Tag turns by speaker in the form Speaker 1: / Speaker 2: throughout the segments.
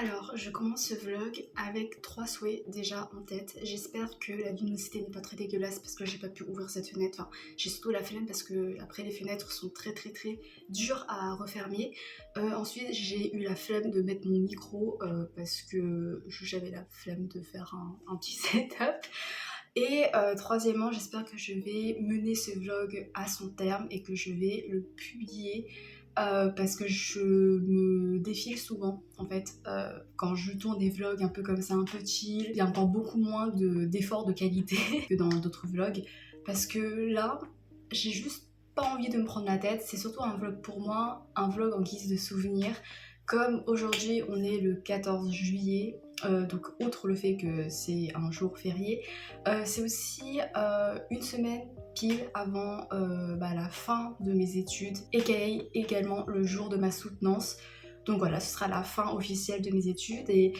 Speaker 1: Alors, je commence ce vlog avec 3 souhaits déjà en tête. J'espère que la luminosité n'est pas très dégueulasse parce que j'ai pas pu ouvrir cette fenêtre. Enfin, j'ai surtout la flemme parce que après les fenêtres sont très dures à refermer. Ensuite, j'ai eu la flemme de mettre mon micro parce que j'avais la flemme de faire un petit setup. Et troisièmement, j'espère que je vais mener ce vlog à son terme et que je vais le publier parce que je me défile souvent en fait quand je tourne des vlogs un peu comme ça, un peu chill. Il y a encore beaucoup moins d'efforts de qualité que dans d'autres vlogs parce que là, j'ai juste pas envie de me prendre la tête. C'est surtout un vlog pour moi, un vlog en guise de souvenir. Comme aujourd'hui on est le 14 juillet, donc outre le fait que c'est un jour férié, c'est aussi une semaine pile avant la fin de mes études, aka également le jour de ma soutenance. Donc voilà, ce sera la fin officielle de mes études et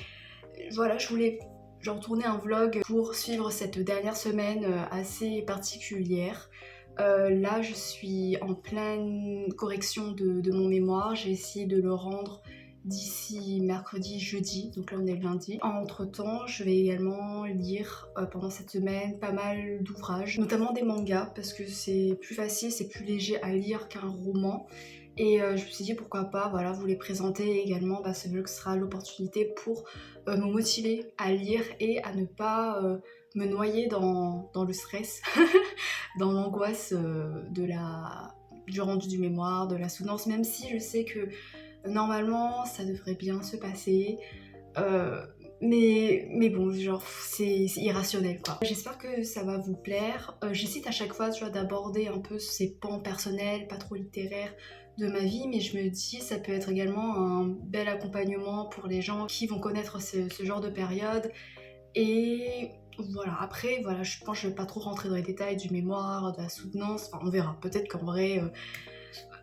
Speaker 1: voilà, je voulais genre tourner un vlog pour suivre cette dernière semaine assez particulière. Là, je suis en pleine correction de mon mémoire. J'ai essayé de le rendre d'ici mercredi, jeudi, donc là on est le lundi. Entre temps, je vais également lire pendant cette semaine pas mal d'ouvrages, notamment des mangas, parce que c'est plus facile, c'est plus léger à lire qu'un roman. Et je me suis dit pourquoi pas, voilà, vous les présenter également. Ce vlog sera l'opportunité pour me motiver à lire et à ne pas me noyer dans le stress, dans l'angoisse du rendu du mémoire, de la soutenance, même si je sais que normalement ça devrait bien se passer. Mais bon, genre c'est irrationnel quoi. J'espère que ça va vous plaire. J'hésite à chaque fois, tu vois, d'aborder un peu ces pans personnels, pas trop littéraires de ma vie, mais je me dis ça peut être également un bel accompagnement pour les gens qui vont connaître ce genre de période. Et voilà, après, voilà, je pense que je vais pas trop rentrer dans les détails du mémoire, de la soutenance, enfin on verra, peut-être qu'en vrai...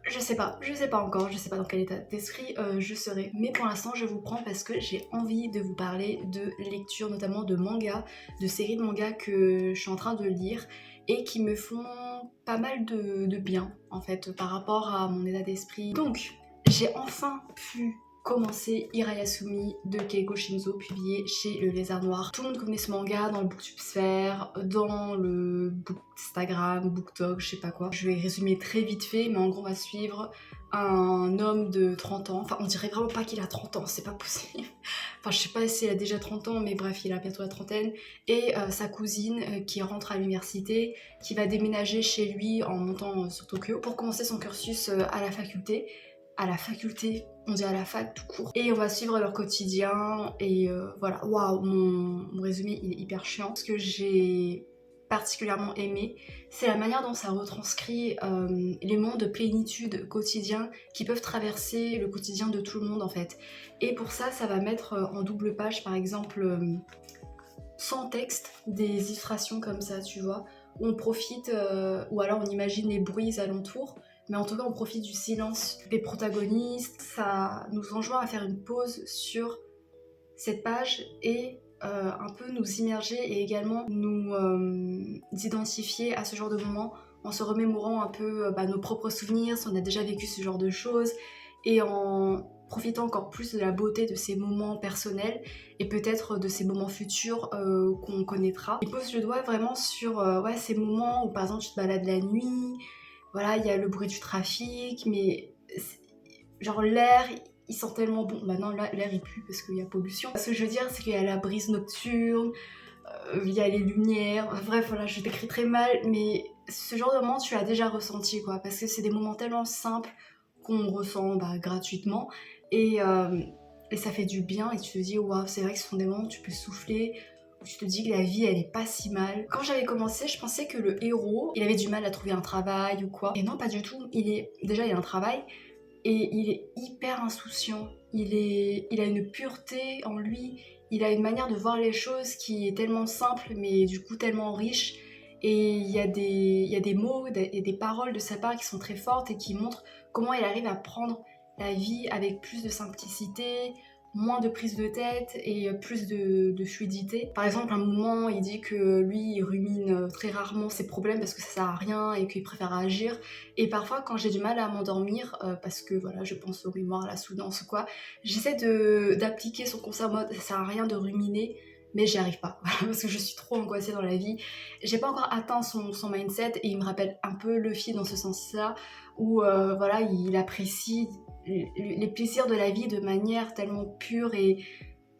Speaker 1: je sais pas encore, je sais pas dans quel état d'esprit je serai. Mais pour l'instant, je vous prends parce que j'ai envie de vous parler de lecture, notamment de mangas, de séries de mangas que je suis en train de lire et qui me font pas mal de bien, en fait, par rapport à mon état d'esprit. Donc, j'ai enfin pu commencer Hirayasumi de Keigo Shinzo, publié chez Le Lézard Noir. Tout le monde connaît ce manga dans le booktube-sphère, dans le Instagram, BookTok, je sais pas quoi. Je vais résumer très vite fait, mais en gros on va suivre un homme de 30 ans. Enfin, on dirait vraiment pas qu'il a 30 ans, c'est pas possible. Enfin, je sais pas s'il a déjà 30 ans, mais bref, il a bientôt la trentaine. Et sa cousine qui rentre à l'université, qui va déménager chez lui en montant sur Tokyo pour commencer son cursus à la faculté. À la faculté, on dit à la fac tout court. Et on va suivre leur quotidien et voilà. Waouh, mon résumé il est hyper chiant. Ce que j'ai particulièrement aimé, c'est la manière dont ça retranscrit les moments de plénitude quotidien qui peuvent traverser le quotidien de tout le monde en fait. Et pour ça, ça va mettre en double page par exemple sans texte des illustrations comme ça, tu vois, où on profite, ou alors on imagine les bruits alentours, mais en tout cas on profite du silence des protagonistes. Ça nous enjoint à faire une pause sur cette page et un peu nous immerger et également nous identifier à ce genre de moment en se remémorant un peu nos propres souvenirs, si on a déjà vécu ce genre de choses, et en profitant encore plus de la beauté de ces moments personnels et peut-être de ces moments futurs qu'on connaîtra. Il pose le doigt vraiment sur ouais, ces moments où par exemple tu te balades la nuit, voilà, il y a le bruit du trafic, mais genre l'air il sent tellement bon. Maintenant l'air il pue parce qu'il y a pollution. Ce que je veux dire, c'est qu'il y a la brise nocturne, il y a les lumières, bref voilà, je décris très mal, mais ce genre de moment tu l'as déjà ressenti quoi, parce que c'est des moments tellement simples qu'on ressent gratuitement et ça fait du bien et tu te dis waouh, c'est vrai que ce sont des moments où tu peux souffler, où tu te dis que la vie elle est pas si mal. Quand j'avais commencé, je pensais que le héros il avait du mal à trouver un travail ou quoi, et non pas du tout. Il a un travail et il est hyper insouciant, il a une pureté en lui, il a une manière de voir les choses qui est tellement simple mais du coup tellement riche, et il y a des mots et des paroles de sa part qui sont très fortes et qui montrent comment il arrive à prendre la vie avec plus de simplicité, moins de prise de tête et plus de fluidité. Par exemple, à un moment, il dit que lui, il rumine très rarement ses problèmes parce que ça sert à rien et qu'il préfère agir. Et parfois, quand j'ai du mal à m'endormir, parce que voilà, je pense aux mémoires, à la soudace ou quoi, j'essaie d'appliquer son conseil en mode ça sert à rien de ruminer, mais j'y arrive pas parce que je suis trop angoissée dans la vie. J'ai pas encore atteint son mindset et il me rappelle un peu Luffy dans ce sens-là où voilà, il apprécie les plaisirs de la vie de manière tellement pure et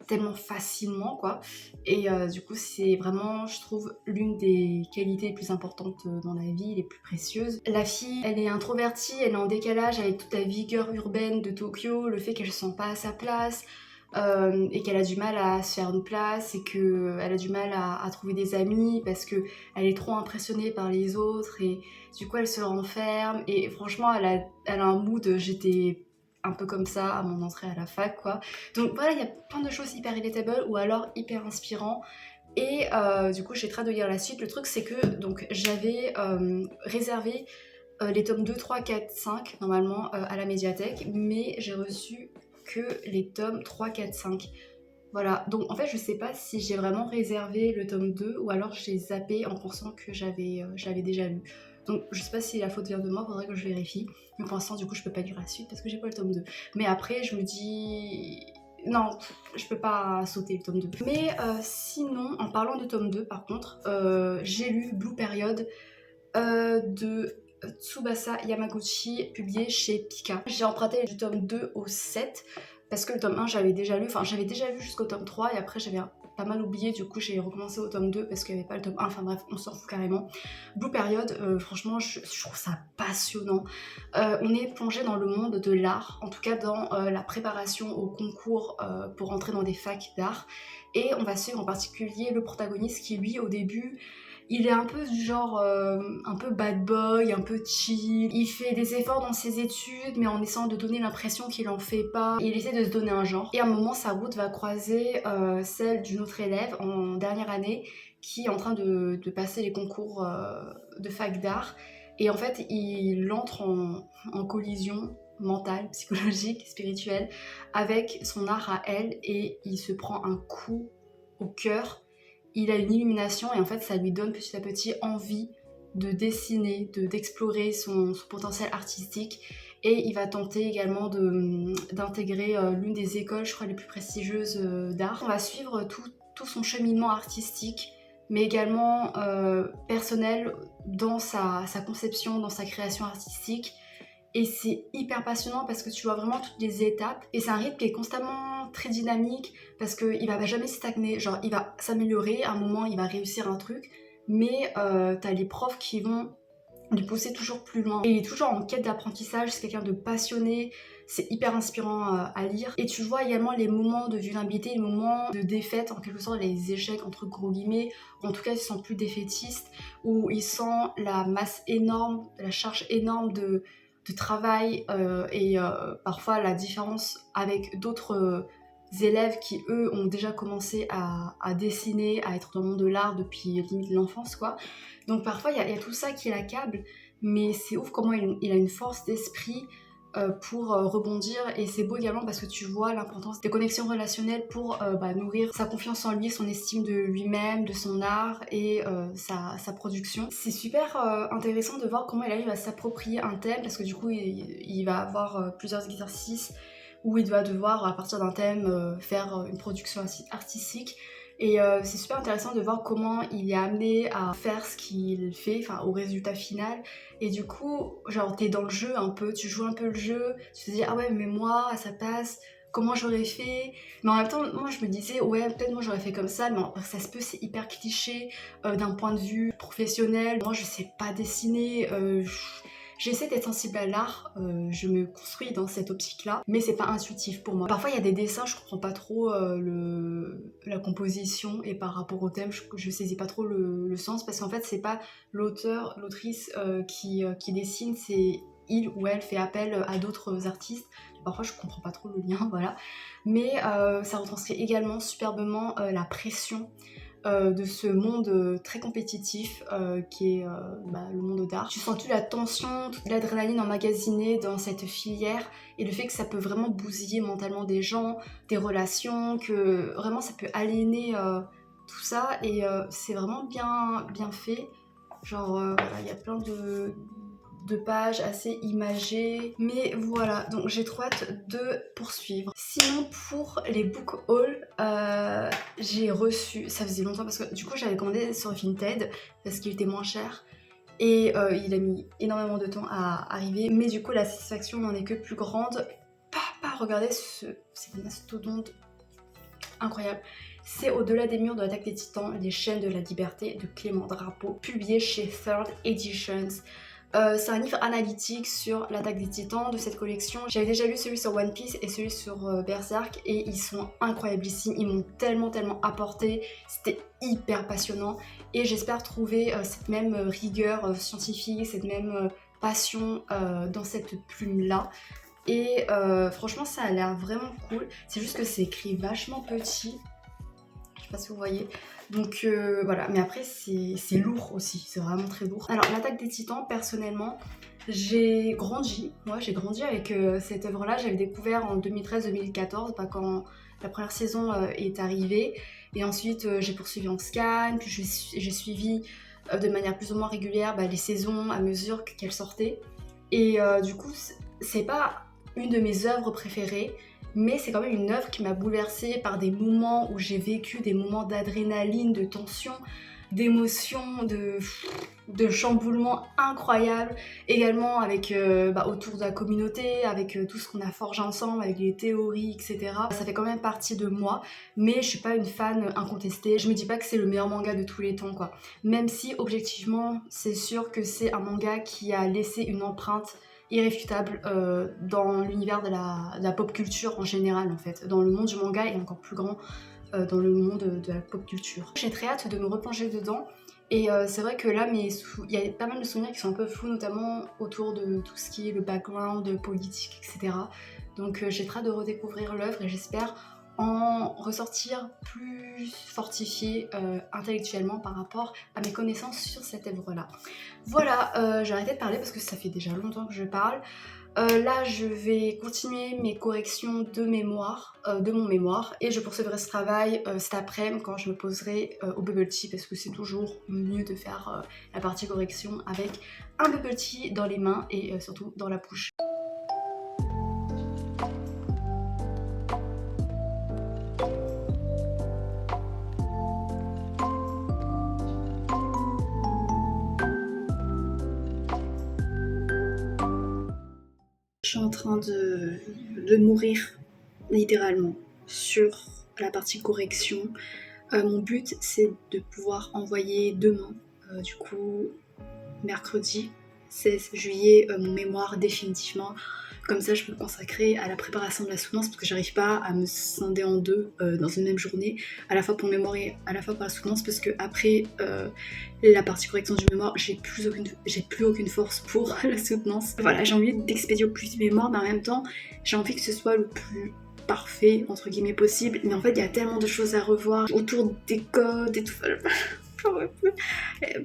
Speaker 1: tellement facilement quoi. Et du coup c'est vraiment, je trouve, l'une des qualités les plus importantes dans la vie, les plus précieuses. La fille, elle est introvertie, elle est en décalage avec toute la vigueur urbaine de Tokyo, le fait qu'elle se sent pas à sa place, et qu'elle a du mal à se faire une place et qu'elle a du mal à trouver des amis parce qu'elle est trop impressionnée par les autres et du coup elle se renferme. Et franchement elle a un mood, j'étais un peu comme ça à mon entrée à la fac quoi. Donc voilà, il y a plein de choses hyper relatable ou alors hyper inspirant. Et du coup j'ai très hâte de lire la suite. Le truc c'est que donc j'avais réservé les tomes 2, 3, 4, 5 normalement à la médiathèque, mais j'ai reçu que les tomes 3, 4, 5. Voilà, donc en fait je sais pas si j'ai vraiment réservé le tome 2 ou alors j'ai zappé en pensant que j'avais déjà lu. Donc je sais pas si la faute vient de moi, faudrait que je vérifie. Mais pour l'instant du coup je peux pas lire la suite parce que j'ai pas le tome 2. Mais après je me dis... Non, je peux pas sauter le tome 2. Mais sinon, en parlant de tome 2 par contre, j'ai lu Blue Period de Tsubasa Yamaguchi, publié chez Pika. J'ai emprunté du tome 2 au 7 parce que le tome 1 j'avais déjà lu, enfin j'avais déjà lu jusqu'au tome 3 et après j'avais pas mal oublié, du coup j'ai recommencé au tome 2 parce qu'il n'y avait pas le tome 1, enfin bref, on s'en fout carrément. Blue Period, franchement je trouve ça passionnant. On est plongé dans le monde de l'art, en tout cas dans la préparation au concours pour entrer dans des facs d'art, et on va suivre en particulier le protagoniste qui lui au début il est un peu du genre un peu bad boy, un peu chill. Il fait des efforts dans ses études, mais en essayant de donner l'impression qu'il en fait pas. Il essaie de se donner un genre. Et à un moment, sa route va croiser celle d'une autre élève en dernière année qui est en train de passer les concours de fac d'art. Et en fait, il entre en collision mentale, psychologique, spirituelle avec son art à elle et il se prend un coup au cœur. Il a une illumination et en fait ça lui donne petit à petit envie de dessiner, d'explorer son potentiel artistique, et il va tenter également d'intégrer l'une des écoles, je crois, les plus prestigieuses d'art. On va suivre tout son cheminement artistique, mais également personnel dans sa conception, dans sa création artistique. Et c'est hyper passionnant parce que tu vois vraiment toutes les étapes et c'est un rythme qui est constamment très dynamique parce qu'il va jamais stagner, genre il va s'améliorer, à un moment il va réussir un truc, mais t'as les profs qui vont lui pousser toujours plus loin. Et il est toujours en quête d'apprentissage, c'est quelqu'un de passionné, c'est hyper inspirant à lire. Et tu vois également les moments de vulnérabilité, les moments de défaite, en quelque sorte les échecs entre gros guillemets, ou en tout cas il se sent plus défaitiste, où il sent la masse énorme, la charge énorme de travail et parfois la différence avec d'autres élèves qui eux ont déjà commencé à dessiner, à être dans le monde de l'art depuis limite l'enfance quoi. Donc parfois il y a tout ça qui l'accable, mais c'est ouf comment il a une force d'esprit pour rebondir, et c'est beau également parce que tu vois l'importance des connexions relationnelles pour nourrir sa confiance en lui, son estime de lui-même, de son art et sa production. C'est super intéressant de voir comment il arrive à s'approprier un thème parce que du coup il va avoir plusieurs exercices où il va devoir à partir d'un thème faire une production artistique. Et c'est super intéressant de voir comment il est amené à faire ce qu'il fait, enfin au résultat final. Et du coup, genre t'es dans le jeu un peu, tu joues un peu le jeu, tu te dis ah ouais mais moi ça passe, comment j'aurais fait. Mais en même temps, moi je me disais ouais peut-être moi j'aurais fait comme ça, mais ça se peut, c'est hyper cliché d'un point de vue professionnel. Moi je sais pas dessiner, j'essaie d'être sensible à l'art, je me construis dans cette optique-là, mais c'est pas intuitif pour moi. Parfois il y a des dessins, je comprends pas trop la composition, et par rapport au thème, je saisis pas trop le sens, parce qu'en fait c'est pas l'auteur, l'autrice qui dessine, c'est il ou elle fait appel à d'autres artistes. Parfois je comprends pas trop le lien, voilà. Mais ça retranscrit également superbement la pression de ce monde très compétitif qui est le monde d'art. Tu sens toute la tension, toute l'adrénaline emmagasinée dans cette filière et le fait que ça peut vraiment bousiller mentalement des gens, des relations, que vraiment ça peut aliéner tout ça et c'est vraiment bien fait. Genre voilà, il y a plein de pages assez imagées, mais voilà, donc j'ai trop hâte de poursuivre. Sinon pour les book hauls, j'ai reçu, ça faisait longtemps parce que du coup j'avais commandé sur Vinted parce qu'il était moins cher et il a mis énormément de temps à arriver, mais du coup la satisfaction n'en est que plus grande. Regardez c'est mastodonte incroyable. C'est Au-delà des murs de l'attaque des titans, les chaînes de la liberté de Clément Drapeau, publié chez Third Editions. C'est un livre analytique sur l'attaque des titans de cette collection. J'avais déjà lu celui sur One Piece et celui sur Berserk et ils sont incroyablissimes. Ils m'ont tellement apporté. C'était hyper passionnant et j'espère trouver cette même rigueur scientifique, cette même passion dans cette plume-là. Et franchement ça a l'air vraiment cool. C'est juste que c'est écrit vachement petit. Je sais pas si vous voyez. Donc voilà, mais après c'est lourd aussi, c'est vraiment très lourd. Alors l'attaque des titans, personnellement, j'ai grandi avec cette œuvre-là. J'avais découvert en 2013-2014, quand la première saison est arrivée. Et ensuite j'ai poursuivi en scan, puis j'ai suivi de manière plus ou moins régulière les saisons à mesure qu'elles sortaient. Et du coup, c'est pas une de mes œuvres préférées, mais c'est quand même une œuvre qui m'a bouleversée par des moments où j'ai vécu des moments d'adrénaline, de tension, d'émotion, de chamboulement incroyable. Également avec autour de la communauté, avec tout ce qu'on a forgé ensemble, avec les théories, etc. Ça fait quand même partie de moi, mais je suis pas une fan incontestée. Je me dis pas que c'est le meilleur manga de tous les temps, quoi. Même si objectivement, c'est sûr que c'est un manga qui a laissé une empreinte irréfutable dans l'univers de la pop culture en général, en fait, dans le monde du manga et encore plus grand dans le monde de la pop culture. J'ai très hâte de me replonger dedans et c'est vrai que là il y a pas mal de souvenirs qui sont un peu flous, notamment autour de tout ce qui est le background politique, etc. Donc j'ai très hâte de redécouvrir l'œuvre et j'espère en ressortir plus fortifiée intellectuellement par rapport à mes connaissances sur cette œuvre-là. Voilà, j'ai arrêté de parler parce que ça fait déjà longtemps que je parle. Là, je vais continuer mes corrections de mémoire, de mon mémoire, et je poursuivrai ce travail cet après-midi quand je me poserai au bubble tea parce que c'est toujours mieux de faire la partie correction avec un bubble tea dans les mains et surtout dans la bouche. Je suis en train de mourir littéralement sur la partie correction. Mon but c'est de pouvoir envoyer demain, du coup mercredi 16 juillet, mon mémoire définitivement. Comme ça je peux me consacrer à la préparation de la soutenance parce que j'arrive pas à me scinder en deux dans une même journée, à la fois pour le mémoire et à la fois pour la soutenance, parce que après la partie correction du mémoire, j'ai plus aucune force pour la soutenance. Voilà, j'ai envie d'expédier au plus vite mémoire, mais en même temps j'ai envie que ce soit le plus parfait entre guillemets possible, mais en fait il y a tellement de choses à revoir autour des codes et tout.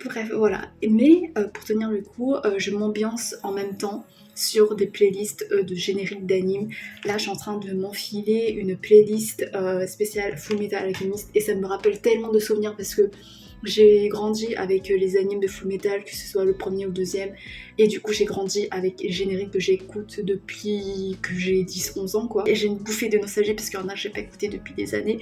Speaker 1: Bref, voilà. Mais pour tenir le coup, je m'ambiance en même temps sur des playlists de génériques d'anime. Là, je suis en train de m'enfiler une playlist spéciale Full Metal Alchemist et ça me rappelle tellement de souvenirs parce que j'ai grandi avec les animes de Full Metal, que ce soit le premier ou le deuxième, et du coup j'ai grandi avec les génériques que j'écoute depuis que j'ai 10-11 ans, quoi. Et j'ai une bouffée de nostalgie parce qu'il y en a que j'ai pas écouté depuis des années,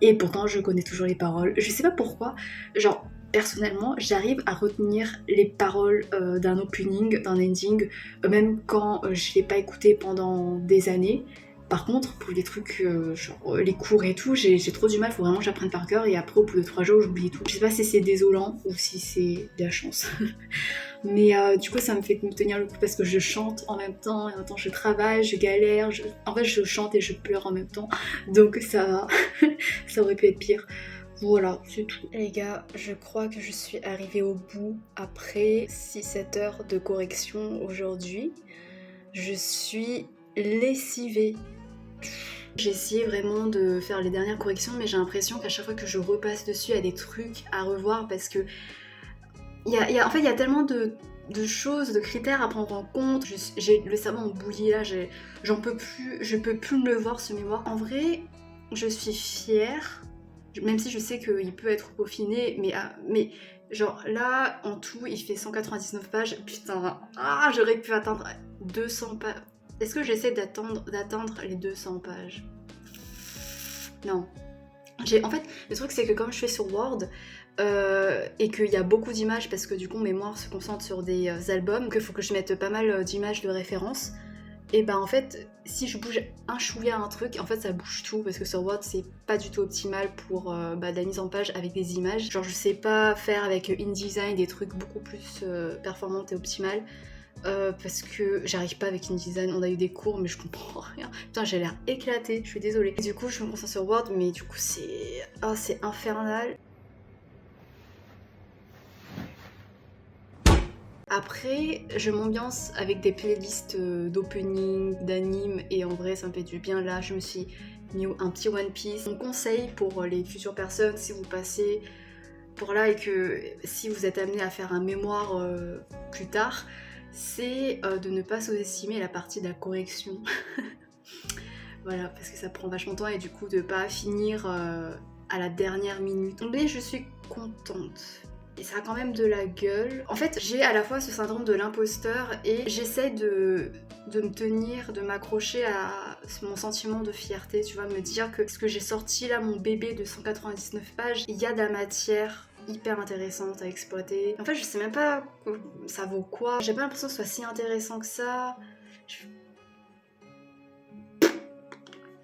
Speaker 1: et pourtant je connais toujours les paroles. Je sais pas pourquoi, genre personnellement j'arrive à retenir les paroles d'un opening, d'un ending, même quand je l'ai pas écouté pendant des années. Par contre, pour les trucs, genre les cours et tout, j'ai trop du mal, faut vraiment que j'apprenne par cœur et après au bout de 3 jours j'oublie tout. Je sais pas si c'est désolant ou si c'est de la chance. Mais du coup ça me fait me tenir le coup parce que je chante en même temps, et en même temps je travaille, je galère, en fait je chante et je pleure en même temps. Donc ça va, ça aurait pu être pire. Voilà, c'est tout. Les gars, je crois que je suis arrivée au bout après 6-7 heures de correction aujourd'hui. Je suis lessivée. J'ai essayé vraiment de faire les dernières corrections, mais j'ai l'impression qu'à chaque fois que je repasse dessus, il y a des trucs à revoir parce que en fait, il y a tellement de choses, de critères à prendre en compte. J'ai le cerveau en bouillie là, j'en peux plus, je peux plus me le voir ce mémoire. En vrai, je suis fière, même si je sais qu'il peut être peaufiné, mais genre là, en tout, il fait 199 pages. Putain, j'aurais pu atteindre 200 pages. Est-ce que j'essaie d'atteindre les 200 pages? Non. En fait, le truc c'est que comme je fais sur Word, et qu'il y a beaucoup d'images parce que du coup mon mémoire se concentre sur des albums, qu'il faut que je mette pas mal d'images de référence, et ben en fait si je bouge un chouïa un truc, en fait ça bouge tout parce que sur Word c'est pas du tout optimal pour de la mise en page avec des images. Genre je sais pas faire avec InDesign des trucs beaucoup plus performantes et optimales. Parce que j'arrive pas avec InDesign, on a eu des cours mais je comprends rien. Putain j'ai l'air éclatée, je suis désolée. Et du coup je me concentre sur Word mais du coup c'est infernal. Après, je m'ambiance avec des playlists d'opening, d'anime, et en vrai, ça me fait du bien. Là, je me suis mis un petit One Piece. Mon conseil pour les futures personnes, si vous passez pour là et que si vous êtes amené à faire un mémoire plus tard, c'est de ne pas sous-estimer la partie de la correction. Voilà, parce que ça prend vachement de temps et du coup, de pas finir à la dernière minute. Mais je suis contente. Et ça a quand même de la gueule. En fait, j'ai à la fois ce syndrome de l'imposteur et j'essaie de me tenir, de m'accrocher à mon sentiment de fierté, tu vois, me dire que ce que j'ai sorti là, mon bébé de 199 pages, il y a de la matière hyper intéressante à exploiter. En fait, je sais même pas ça vaut quoi. J'ai pas l'impression que ce soit si intéressant que ça.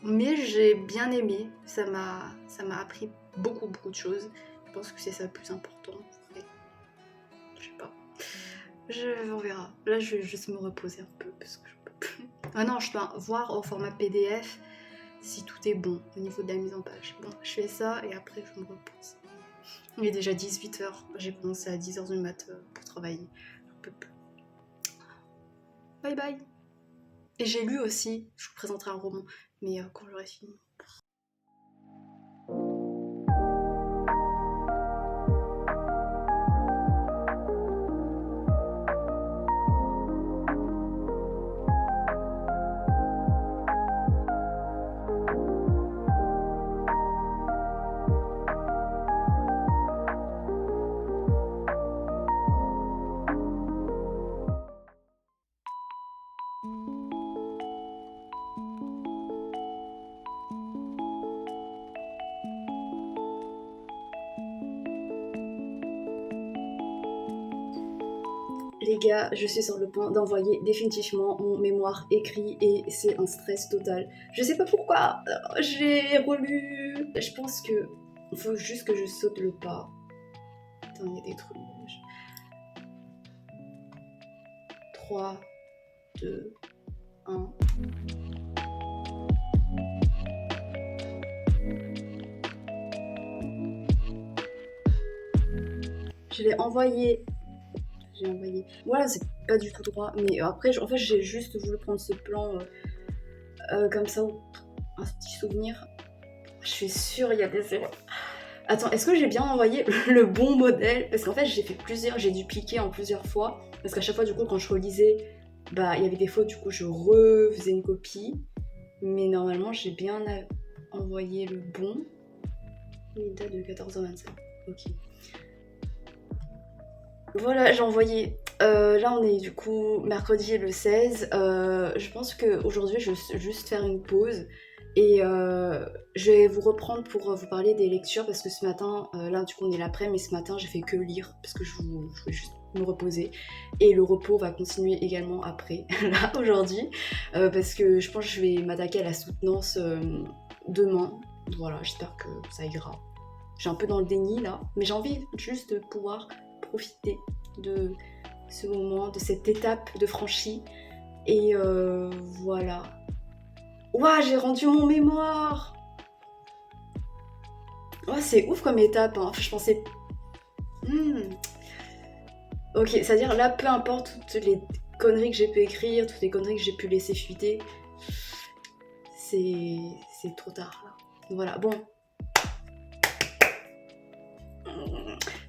Speaker 1: Mais j'ai bien aimé. Ça m'a appris beaucoup de choses. Je pense que c'est ça le plus important. Je sais pas. On verra. Là, je vais juste me reposer un peu parce que je peux plus. Ah non, je dois voir au format PDF si tout est bon au niveau de la mise en page. Bon, je fais ça et après je me repose. Il est déjà 18h. J'ai commencé à 10h du mat pour travailler. Je peux plus. Bye bye. Et j'ai lu aussi. Je vous présenterai un roman, mais quand j'aurai fini. Les gars, je suis sur le point d'envoyer définitivement mon mémoire écrit et c'est un stress total. Je sais pas pourquoi, j'ai relu. Je pense que il faut juste que je saute le pas. Attends, il y a des trucs. 3, 2, 1. Je l'ai envoyé. Voilà, c'est pas du tout droit, mais après, en fait, j'ai juste voulu prendre ce plan comme ça, un petit souvenir. Je suis sûre, il y a des erreurs. Attends, est-ce que j'ai bien envoyé le bon modèle? Parce qu'en fait, j'ai dupliqué en plusieurs fois. Parce qu'à chaque fois, du coup, quand je relisais, bah, il y avait des fautes, du coup, je refaisais une copie. Mais normalement, j'ai bien envoyé le bon. Il date de 14h25. Ok. Voilà, j'ai envoyé. Là, on est du coup mercredi le 16. Je pense qu'aujourd'hui, je vais juste faire une pause. Et je vais vous reprendre pour vous parler des lectures parce que ce matin, là du coup on est l'après, mais ce matin j'ai fait que lire parce que je voulais juste me reposer. Et le repos va continuer également après, là aujourd'hui, parce que je pense que je vais m'attaquer à la soutenance demain. Voilà, j'espère que ça ira. J'ai un peu dans le déni là, mais j'ai envie juste de pouvoir profiter de ce moment, de cette étape de franchie. Et voilà. Ouah, j'ai rendu mon mémoire. Oh, c'est ouf comme étape, hein. Enfin, je pensais... Ok, c'est-à-dire là, peu importe toutes les conneries que j'ai pu écrire, toutes les conneries que j'ai pu laisser fuiter, c'est c'est trop tard là. Voilà, bon.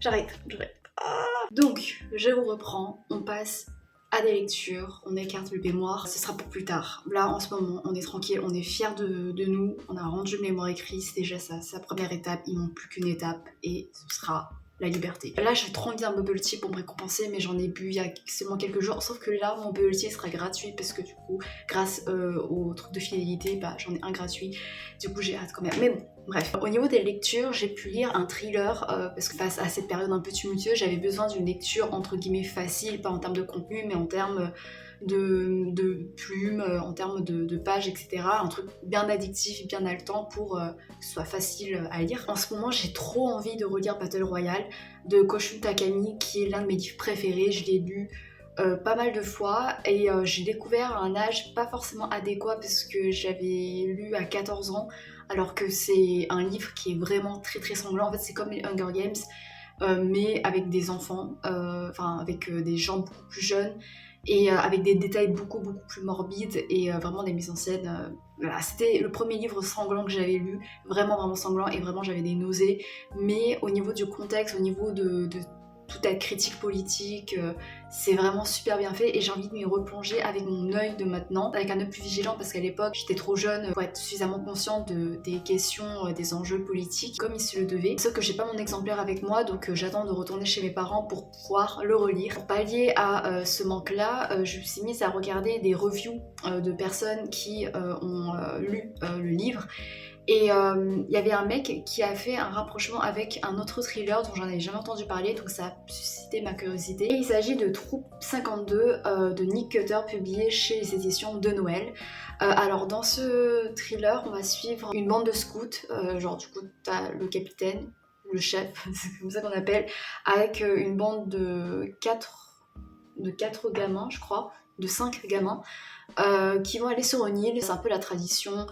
Speaker 1: J'arrête. Donc, je vous reprends, on passe à des lectures, on écarte le mémoire, ce sera pour plus tard. Là, en ce moment, on est tranquille, on est fiers de nous, on a rendu le mémoire écrit, c'est déjà ça, c'est la première étape, il manque plus qu'une étape et ce sera la liberté. Là, j'ai trop envie d'un bubble tea pour me récompenser, mais j'en ai bu il y a seulement quelques jours, sauf que là, mon bubble tea sera gratuit parce que du coup, grâce au truc de fidélité, bah, j'en ai un gratuit, du coup, j'ai hâte quand même. Mais bon, bref. Au niveau des lectures, j'ai pu lire un thriller parce que face à cette période un peu tumultueuse, j'avais besoin d'une lecture entre guillemets facile, pas en termes de contenu, mais en termes de plumes, en termes de pages, etc. Un truc bien addictif, bien haletant pour que ce soit facile à lire. En ce moment, j'ai trop envie de relire Battle Royale de Koshun Takami, qui est l'un de mes livres préférés. Je l'ai lu pas mal de fois et j'ai découvert à un âge pas forcément adéquat parce que j'avais lu à 14 ans alors que c'est un livre qui est vraiment très très sanglant. En fait, c'est comme les Hunger Games mais avec des enfants, enfin avec des gens beaucoup plus jeunes et avec des détails beaucoup plus morbides et vraiment des mises en scène. Voilà, c'était le premier livre sanglant que j'avais lu, vraiment sanglant et vraiment j'avais des nausées. Mais au niveau du contexte, au niveau de toute la critique politique, c'est vraiment super bien fait et j'ai envie de m'y replonger avec mon œil de maintenant, avec un œil plus vigilant parce qu'à l'époque j'étais trop jeune pour être suffisamment consciente des questions, des enjeux politiques comme il se le devait. Sauf que j'ai pas mon exemplaire avec moi donc j'attends de retourner chez mes parents pour pouvoir le relire. Pour pallier à ce manque là, je me suis mise à regarder des reviews de personnes qui ont lu le livre. Et il y avait un mec qui a fait un rapprochement avec un autre thriller dont j'en avais jamais entendu parler, donc ça a suscité ma curiosité. Et il s'agit de Troupe 52 de Nick Cutter, publié chez les éditions de Noël. Alors dans ce thriller, on va suivre une bande de scouts, genre du coup t'as le capitaine, le chef, c'est comme ça qu'on appelle, avec une bande de 4 gamins, je crois, de 5 gamins. Qui vont aller sur une île, c'est un peu la tradition,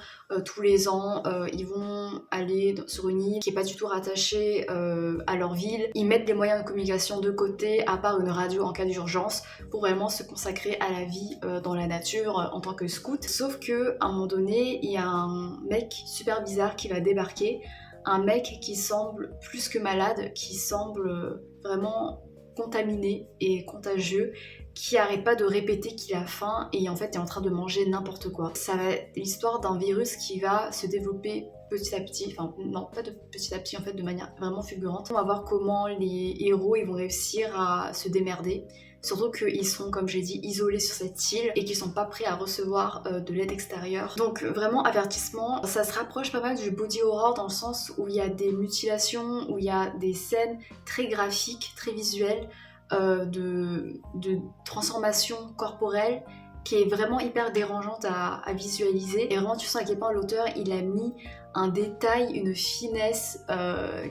Speaker 1: tous les ans ils vont aller sur une île qui est pas du tout rattachée à leur ville. Ils mettent les moyens de communication de côté, à part une radio en cas d'urgence, pour vraiment se consacrer à la vie dans la nature en tant que scout. Sauf que à un moment donné, il y a un mec super bizarre qui va débarquer, un mec qui semble plus que malade, qui semble vraiment contaminé et contagieux, qui arrête pas de répéter qu'il a faim et en fait est en train de manger n'importe quoi. Ça va être l'histoire d'un virus qui va se développer petit à petit, enfin non pas de petit à petit en fait, de manière vraiment fulgurante. On va voir comment les héros ils vont réussir à se démerder. Surtout qu'ils sont, comme j'ai dit, isolés sur cette île et qu'ils sont pas prêts à recevoir de l'aide extérieure. Donc vraiment avertissement, ça se rapproche pas mal du body horror dans le sens où il y a des mutilations, où il y a des scènes très graphiques, très visuelles, de transformation corporelle qui est vraiment hyper dérangeante à visualiser. Et vraiment tu sens à quel point l'auteur il a mis un détail, une finesse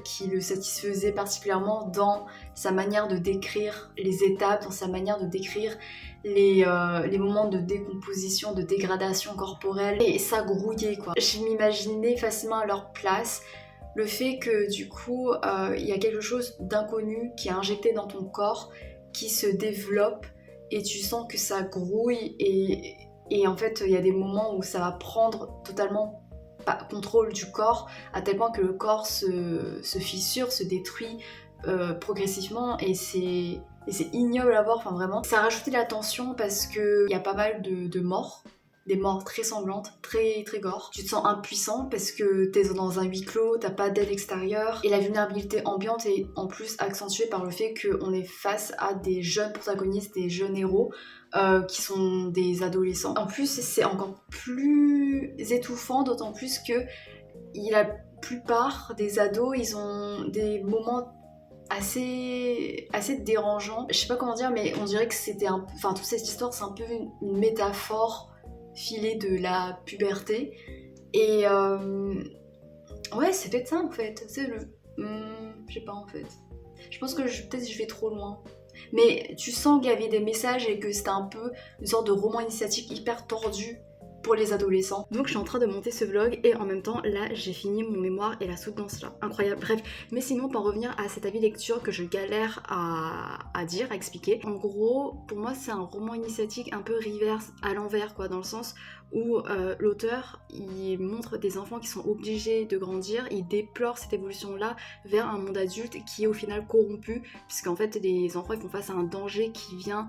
Speaker 1: qui le satisfaisait particulièrement dans sa manière de décrire les étapes, dans sa manière de décrire les moments de décomposition, de dégradation corporelle. Et ça grouillait quoi. Je m'imaginais facilement à leur place. Le fait que du coup il y a quelque chose d'inconnu qui est injecté dans ton corps, qui se développe et tu sens que ça grouille et en fait il y a des moments où ça va prendre totalement contrôle du corps à tel point que le corps se fissure, se détruit progressivement et c'est ignoble à voir, enfin vraiment. Ça a rajouté de la tension parce qu'il y a pas mal de morts. Des morts très sanglantes, très gore. Tu te sens impuissant parce que t'es dans un huis clos, t'as pas d'aide extérieure. Et la vulnérabilité ambiante est en plus accentuée par le fait qu'on est face à des jeunes protagonistes, des jeunes héros qui sont des adolescents. En plus, c'est encore plus étouffant, d'autant plus que la plupart des ados, ils ont des moments assez dérangeants. Je sais pas comment dire, mais on dirait que c'était un peu... Enfin, toute cette histoire, c'est un peu une métaphore filée de la puberté. Et ouais, c'est peut-être ça en fait. C'est le... je sais pas en fait. Je pense que peut-être je vais trop loin. Mais tu sens qu'il y avait des messages et que c'était un peu une sorte de roman initiatique hyper tordu pour les adolescents. Donc je suis en train de monter ce vlog et en même temps là j'ai fini mon mémoire et la soutenance là, incroyable. Bref, mais sinon pour en revenir à cet avis lecture que je galère à dire, à expliquer. En gros, pour moi c'est un roman initiatique un peu reverse à l'envers quoi, dans le sens où l'auteur il montre des enfants qui sont obligés de grandir, il déplore cette évolution là vers un monde adulte qui est au final corrompu, puisqu'en fait les enfants ils font face à un danger qui vient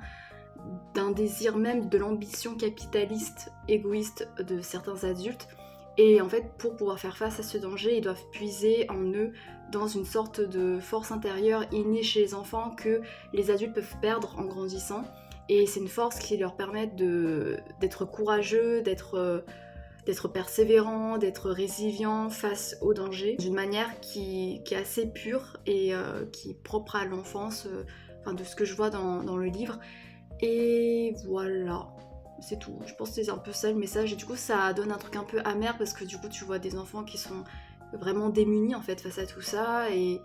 Speaker 1: d'un désir même, de l'ambition capitaliste égoïste de certains adultes, et en fait pour pouvoir faire face à ce danger ils doivent puiser en eux dans une sorte de force intérieure innée chez les enfants que les adultes peuvent perdre en grandissant, et c'est une force qui leur permet d'être courageux, d'être persévérant, d'être résilient face au danger d'une manière qui est assez pure et qui est propre à l'enfance, enfin de ce que je vois dans le livre. Et voilà, c'est tout. Je pense que c'est un peu ça le message, et du coup ça donne un truc un peu amer parce que du coup tu vois des enfants qui sont vraiment démunis en fait face à tout ça, et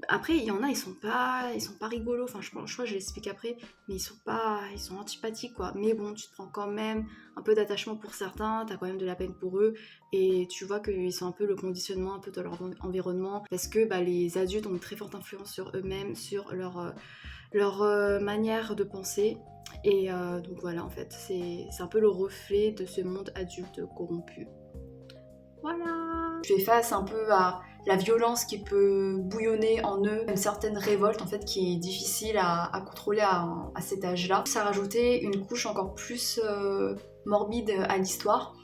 Speaker 1: après il y en a ils sont pas rigolos, enfin je crois que je l'explique après, mais ils sont antipathiques quoi, mais bon tu te prends quand même un peu d'attachement pour certains, t'as quand même de la peine pour eux, et tu vois qu'ils sont un peu le conditionnement un peu de leur environnement, parce que les adultes ont une très forte influence sur eux-mêmes, sur leur manière de penser, et donc voilà en fait c'est un peu le reflet de ce monde adulte corrompu. Voilà. Je fais face un peu à la violence qui peut bouillonner en eux, une certaine révolte en fait qui est difficile à contrôler à cet âge-là. Ça rajoutait une couche encore plus morbide à l'histoire,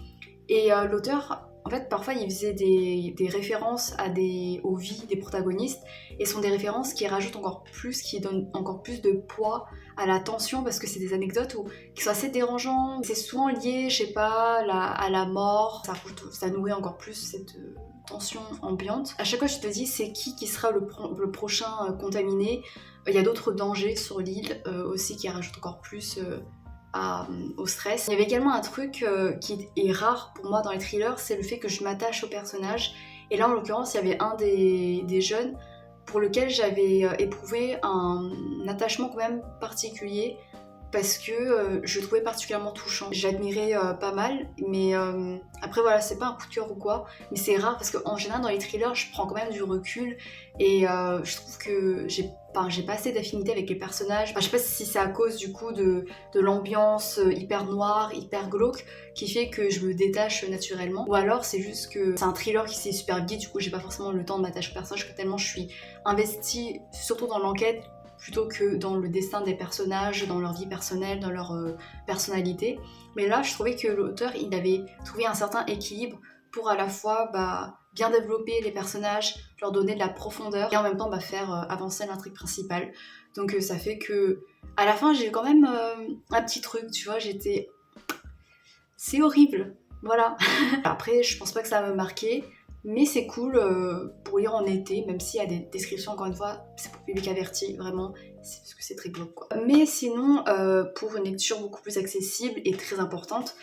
Speaker 1: et l'auteur en fait parfois il faisait des références aux vies des protagonistes, et sont des références qui rajoutent encore plus, qui donnent encore plus de poids à la tension, parce que c'est des anecdotes qui sont assez dérangeantes, c'est souvent lié je sais pas à la mort, ça nourrit encore plus cette tension ambiante. À chaque fois je te dis c'est qui sera le prochain contaminé. Il y a d'autres dangers sur l'île aussi qui rajoutent encore plus au stress. Il y avait également un truc qui est rare pour moi dans les thrillers, c'est le fait que je m'attache au personnage, et là en l'occurrence il y avait un des jeunes pour lequel j'avais éprouvé un attachement quand même particulier, parce que je le trouvais particulièrement touchant. J'admirais pas mal, mais après voilà, c'est pas un coup de cœur ou quoi, mais c'est rare parce qu'en général dans les thrillers je prends quand même du recul, et je trouve que j'ai pas assez d'affinité avec les personnages. Je sais pas si c'est à cause du coup de l'ambiance hyper noire, hyper glauque, qui fait que je me détache naturellement, ou alors c'est juste que c'est un thriller qui s'est super vite, du coup j'ai pas forcément le temps de m'attacher au personnage, tellement je suis investie surtout dans l'enquête plutôt que dans le destin des personnages, dans leur vie personnelle, dans leur personnalité. Mais là, je trouvais que l'auteur, il avait trouvé un certain équilibre pour à la fois bien développer les personnages, leur donner de la profondeur, et en même temps faire avancer l'intrigue principale. Donc ça fait que à la fin, j'ai quand même un petit truc, tu vois, c'est horrible, voilà. Après, je pense pas que ça va me marquer, mais c'est cool pour lire en été, même s'il y a des descriptions, encore une fois, c'est pour public averti, vraiment, c'est parce que c'est très glauque quoi. Mais sinon, pour une lecture beaucoup plus accessible et très importante,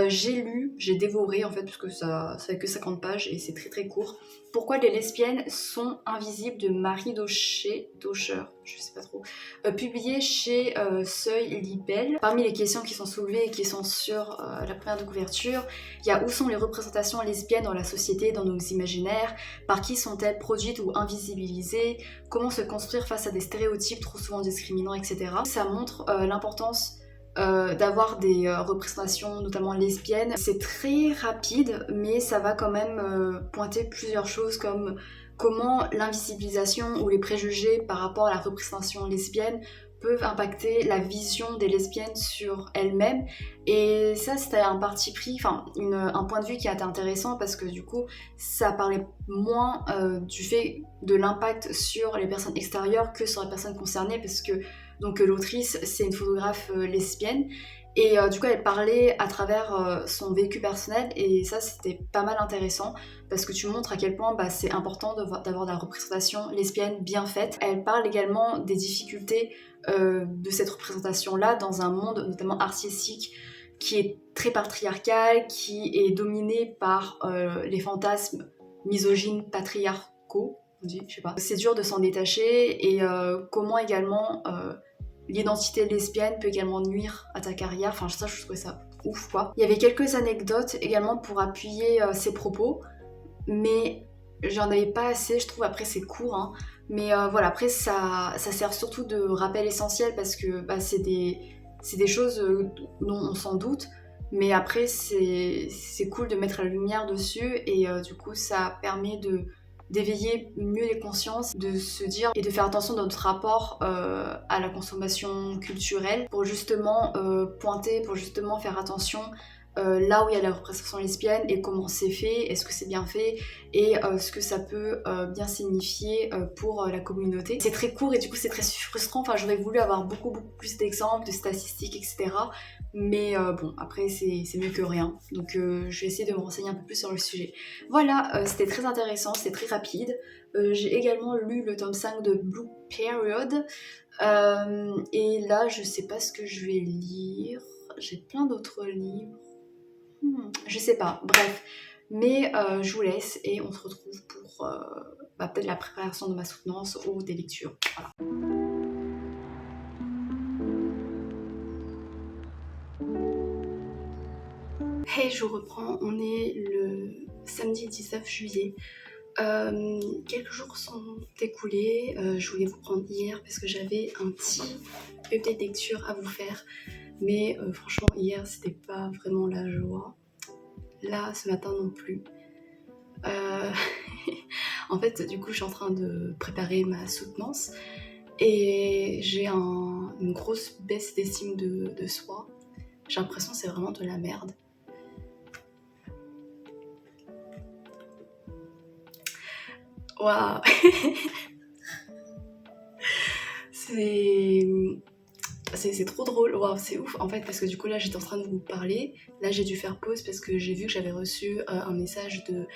Speaker 1: j'ai dévoré en fait, parce que ça fait que 50 pages et c'est très très court. Pourquoi les lesbiennes sont invisibles de Marie Docher, je sais pas trop, publié chez Seuil Libelle. Parmi les questions qui sont soulevées et qui sont sur la première de couverture, il y a où sont les représentations lesbiennes dans la société, dans nos imaginaires, par qui sont-elles produites ou invisibilisées, comment se construire face à des stéréotypes trop souvent discriminants, etc. Ça montre l'importance d'avoir des représentations notamment lesbiennes. C'est très rapide, mais ça va quand même pointer plusieurs choses, comme comment l'invisibilisation ou les préjugés par rapport à la représentation lesbienne peuvent impacter la vision des lesbiennes sur elles-mêmes. Et ça, c'était un parti pris, un point de vue qui a été intéressant, parce que du coup ça parlait moins du fait de l'impact sur les personnes extérieures que sur les personnes concernées, parce que donc l'autrice c'est une photographe lesbienne, et du coup elle parlait à travers son vécu personnel, et ça c'était pas mal intéressant parce que tu montres à quel point c'est important d'avoir de la représentation lesbienne bien faite. Elle parle également des difficultés de cette représentation là dans un monde notamment artistique qui est très patriarcal, qui est dominé par les fantasmes misogynes patriarcaux, on dit, je sais pas. C'est dur de s'en détacher, et comment également l'identité lesbienne peut également nuire à ta carrière. Ça je trouvais ça ouf quoi. Il y avait quelques anecdotes également pour appuyer ses propos, mais j'en avais pas assez, je trouve. Après c'est court, hein. Mais voilà, après ça sert surtout de rappel essentiel parce que bah, c'est des choses dont on s'en doute, mais après c'est cool de mettre la lumière dessus et du coup ça permet d'éveiller mieux les consciences, de se dire et de faire attention dans notre rapport à la consommation culturelle pour justement pointer, pour justement faire attention là où il y a la représentation lesbienne et comment c'est fait, est-ce que c'est bien fait et ce que ça peut bien signifier pour la communauté. C'est très court et du coup c'est très frustrant, enfin j'aurais voulu avoir beaucoup plus d'exemples, de statistiques, etc. Mais bon, après c'est mieux que rien, donc je vais essayer de me renseigner un peu plus sur le sujet. Voilà, c'était très intéressant, c'était très rapide. J'ai également lu le tome 5 de Blue Period, et là je sais pas ce que je vais lire, j'ai plein d'autres livres. Je sais pas, bref. Mais je vous laisse et on se retrouve pour peut-être la préparation de ma soutenance ou des lectures. Voilà. Hey, je vous reprends, on est le samedi 19 juillet. Quelques jours sont écoulés, je voulais vous prendre hier parce que j'avais un petit update lecture à vous faire. Mais franchement, hier, c'était pas vraiment la joie. Là, ce matin non plus. En fait, du coup, je suis en train de préparer ma soutenance et j'ai une grosse baisse d'estime de soi. J'ai l'impression que c'est vraiment de la merde. Waouh. C'est trop drôle, waouh, c'est ouf en fait, parce que du coup là j'étais en train de vous parler, là j'ai dû faire pause parce que j'ai vu que j'avais reçu un message de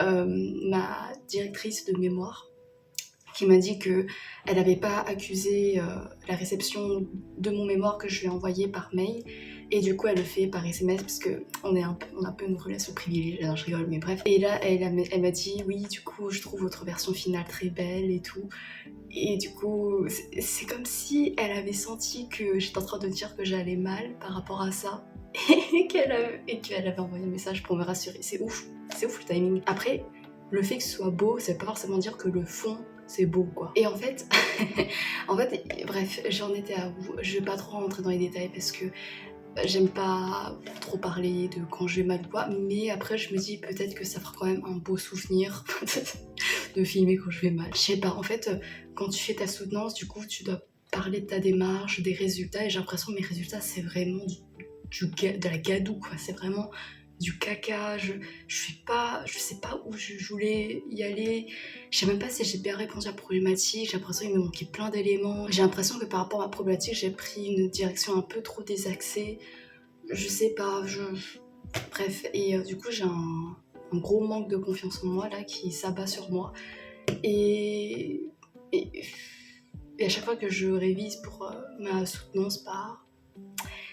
Speaker 1: ma directrice de mémoire qui m'a dit que elle n'avait pas accusé la réception de mon mémoire que je lui ai envoyé par mail, et du coup elle le fait par SMS parce que on a un peu une relation privilégiée. Non, je rigole, mais bref. Et là elle m'a dit oui, du coup je trouve votre version finale très belle et tout. Et du coup, c'est comme si elle avait senti que j'étais en train de dire que j'allais mal par rapport à ça et qu'elle avait envoyé un message pour me rassurer. C'est ouf le timing. Après, le fait que ce soit beau, ça veut pas forcément dire que le fond c'est beau quoi. Et en fait, bref, j'en étais à où. Je vais pas trop rentrer dans les détails parce que j'aime pas trop parler de quand je vais mal ou quoi, mais après je me dis peut-être que ça fera quand même un beau souvenir de filmer quand je vais mal. Je sais pas, en fait, quand tu fais ta soutenance, du coup, tu dois parler de ta démarche, des résultats, et j'ai l'impression que mes résultats, c'est vraiment de la gadoue, quoi. C'est vraiment du caca. Je sais pas où je voulais y aller. Je sais même pas si j'ai bien répondu à la problématique. J'ai l'impression qu'il me manquait plein d'éléments. J'ai l'impression que par rapport à la problématique, j'ai pris une direction un peu trop désaxée. Je sais pas, bref. Et du coup, j'ai un gros manque de confiance en moi là qui s'abat sur moi. Et à chaque fois que je révise pour ma soutenance,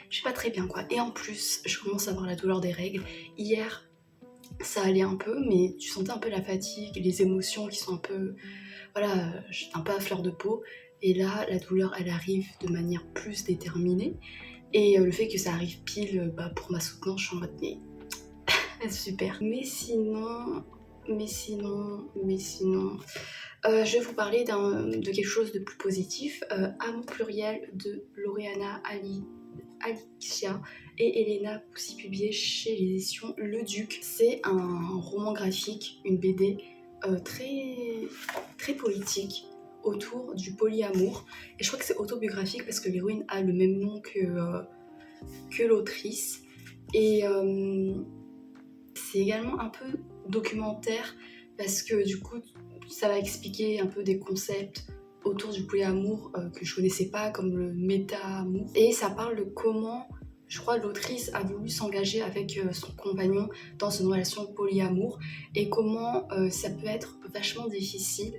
Speaker 1: je suis pas très bien quoi. Et en plus, je commence à avoir la douleur des règles. Hier, ça allait un peu, mais tu sentais un peu la fatigue, les émotions qui sont un peu... Voilà, j'étais un peu à fleur de peau. Et là, la douleur, elle arrive de manière plus déterminée. Et le fait que ça arrive pile pour ma soutenance, je suis en mode mais super. Mais sinon, je vais vous parler de quelque chose de plus positif. Amour pluriel de Loredana Alicia et Elena Poussi, publié chez les éditions Le Duc. C'est un roman graphique, une BD très, très politique autour du polyamour. Et je crois que c'est autobiographique parce que l'héroïne a le même nom que l'autrice. Et c'est également un peu documentaire parce que du coup ça va expliquer un peu des concepts autour du polyamour que je connaissais pas, comme le méta-amour. Et ça parle de comment, je crois, l'autrice a voulu s'engager avec son compagnon dans une relation polyamour et comment ça peut être vachement difficile.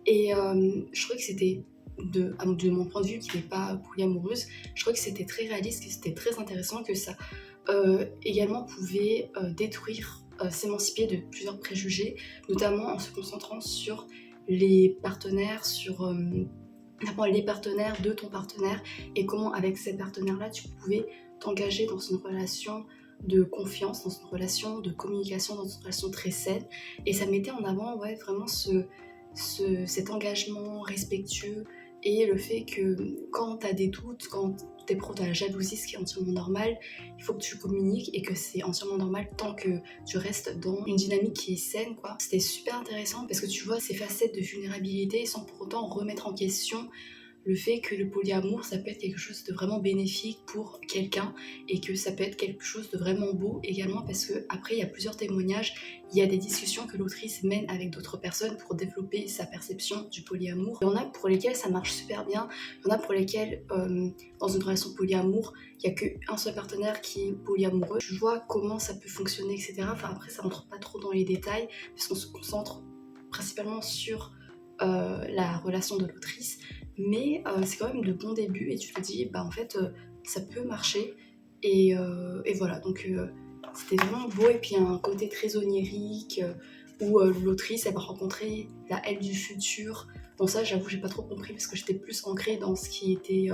Speaker 1: Et je trouvais que c'était, de mon point de vue qui n'est pas polyamoureuse, je trouvais que c'était très réaliste, que c'était très intéressant, que ça également pouvait détruire, s'émanciper de plusieurs préjugés, notamment en se concentrant sur les partenaires, sur les partenaires de ton partenaire et comment avec ces partenaires-là tu pouvais t'engager dans une relation de confiance, dans une relation de communication, dans une relation très saine. Et ça mettait en avant vraiment cet engagement respectueux et le fait que quand tu as des doutes, quand tu es pro de la jalousie, ce qui est entièrement normal, il faut que tu communiques et que c'est entièrement normal tant que tu restes dans une dynamique qui est saine, quoi. C'était super intéressant parce que tu vois ces facettes de vulnérabilité sans pour autant remettre en question le fait que le polyamour, ça peut être quelque chose de vraiment bénéfique pour quelqu'un et que ça peut être quelque chose de vraiment beau également parce que après il y a plusieurs témoignages, il y a des discussions que l'autrice mène avec d'autres personnes pour développer sa perception du polyamour. Il y en a pour lesquels ça marche super bien, il y en a pour lesquels dans une relation polyamour, il n'y a qu'un seul partenaire qui est polyamoureux. Tu vois comment ça peut fonctionner, etc. Enfin après ça rentre pas trop dans les détails parce qu'on se concentre principalement sur la relation de l'autrice, mais c'est quand même de bons débuts et tu te dis en fait ça peut marcher et voilà donc c'était vraiment beau et puis il y a un côté très onirique où l'autrice elle va rencontrer la elle du futur. Bon ça j'avoue j'ai pas trop compris parce que j'étais plus ancrée dans ce qui était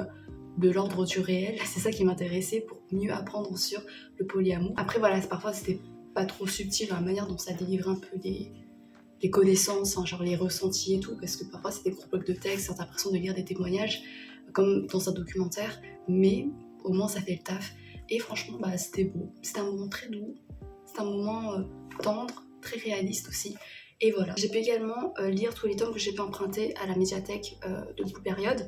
Speaker 1: de l'ordre du réel, c'est ça qui m'intéressait pour mieux apprendre sur le polyamour. Après voilà parfois c'était pas trop subtil dans la manière dont ça délivrait un peu les connaissances, hein, genre les ressentis et tout, parce que parfois c'est des gros blocs de texte, t'as l'impression de lire des témoignages, comme dans un documentaire, mais au moins ça fait le taf. Et franchement, c'était beau. C'était un moment très doux, c'était un moment tendre, très réaliste aussi. Et voilà. J'ai pu également lire tous les tomes que j'ai pu emprunter à la médiathèque de Blue Période,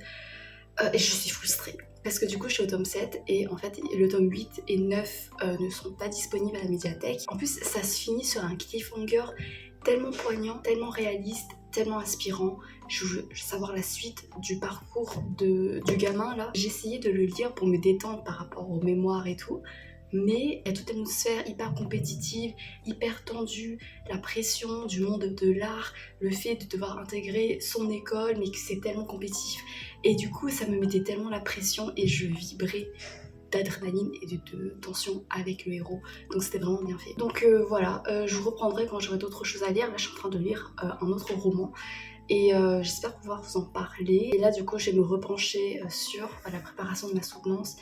Speaker 1: et je suis frustrée. Parce que du coup je suis au tome 7 et en fait le tome 8 et 9 ne sont pas disponibles à la médiathèque. En plus ça se finit sur un cliffhanger tellement poignant, tellement réaliste, tellement inspirant. Je veux savoir la suite du parcours du gamin là. J'ai essayé de le lire pour me détendre par rapport aux mémoires et tout, mais il y a toute une atmosphère hyper compétitive, hyper tendue, la pression du monde de l'art, le fait de devoir intégrer son école mais que c'est tellement compétitif et du coup ça me mettait tellement la pression et je vibrais d'adrénaline et de tension avec le héros, donc c'était vraiment bien fait. Donc voilà, je vous reprendrai quand j'aurai d'autres choses à lire. Là je suis en train de lire un autre roman et j'espère pouvoir vous en parler. Et là du coup je vais me repencher sur la préparation de ma soutenance.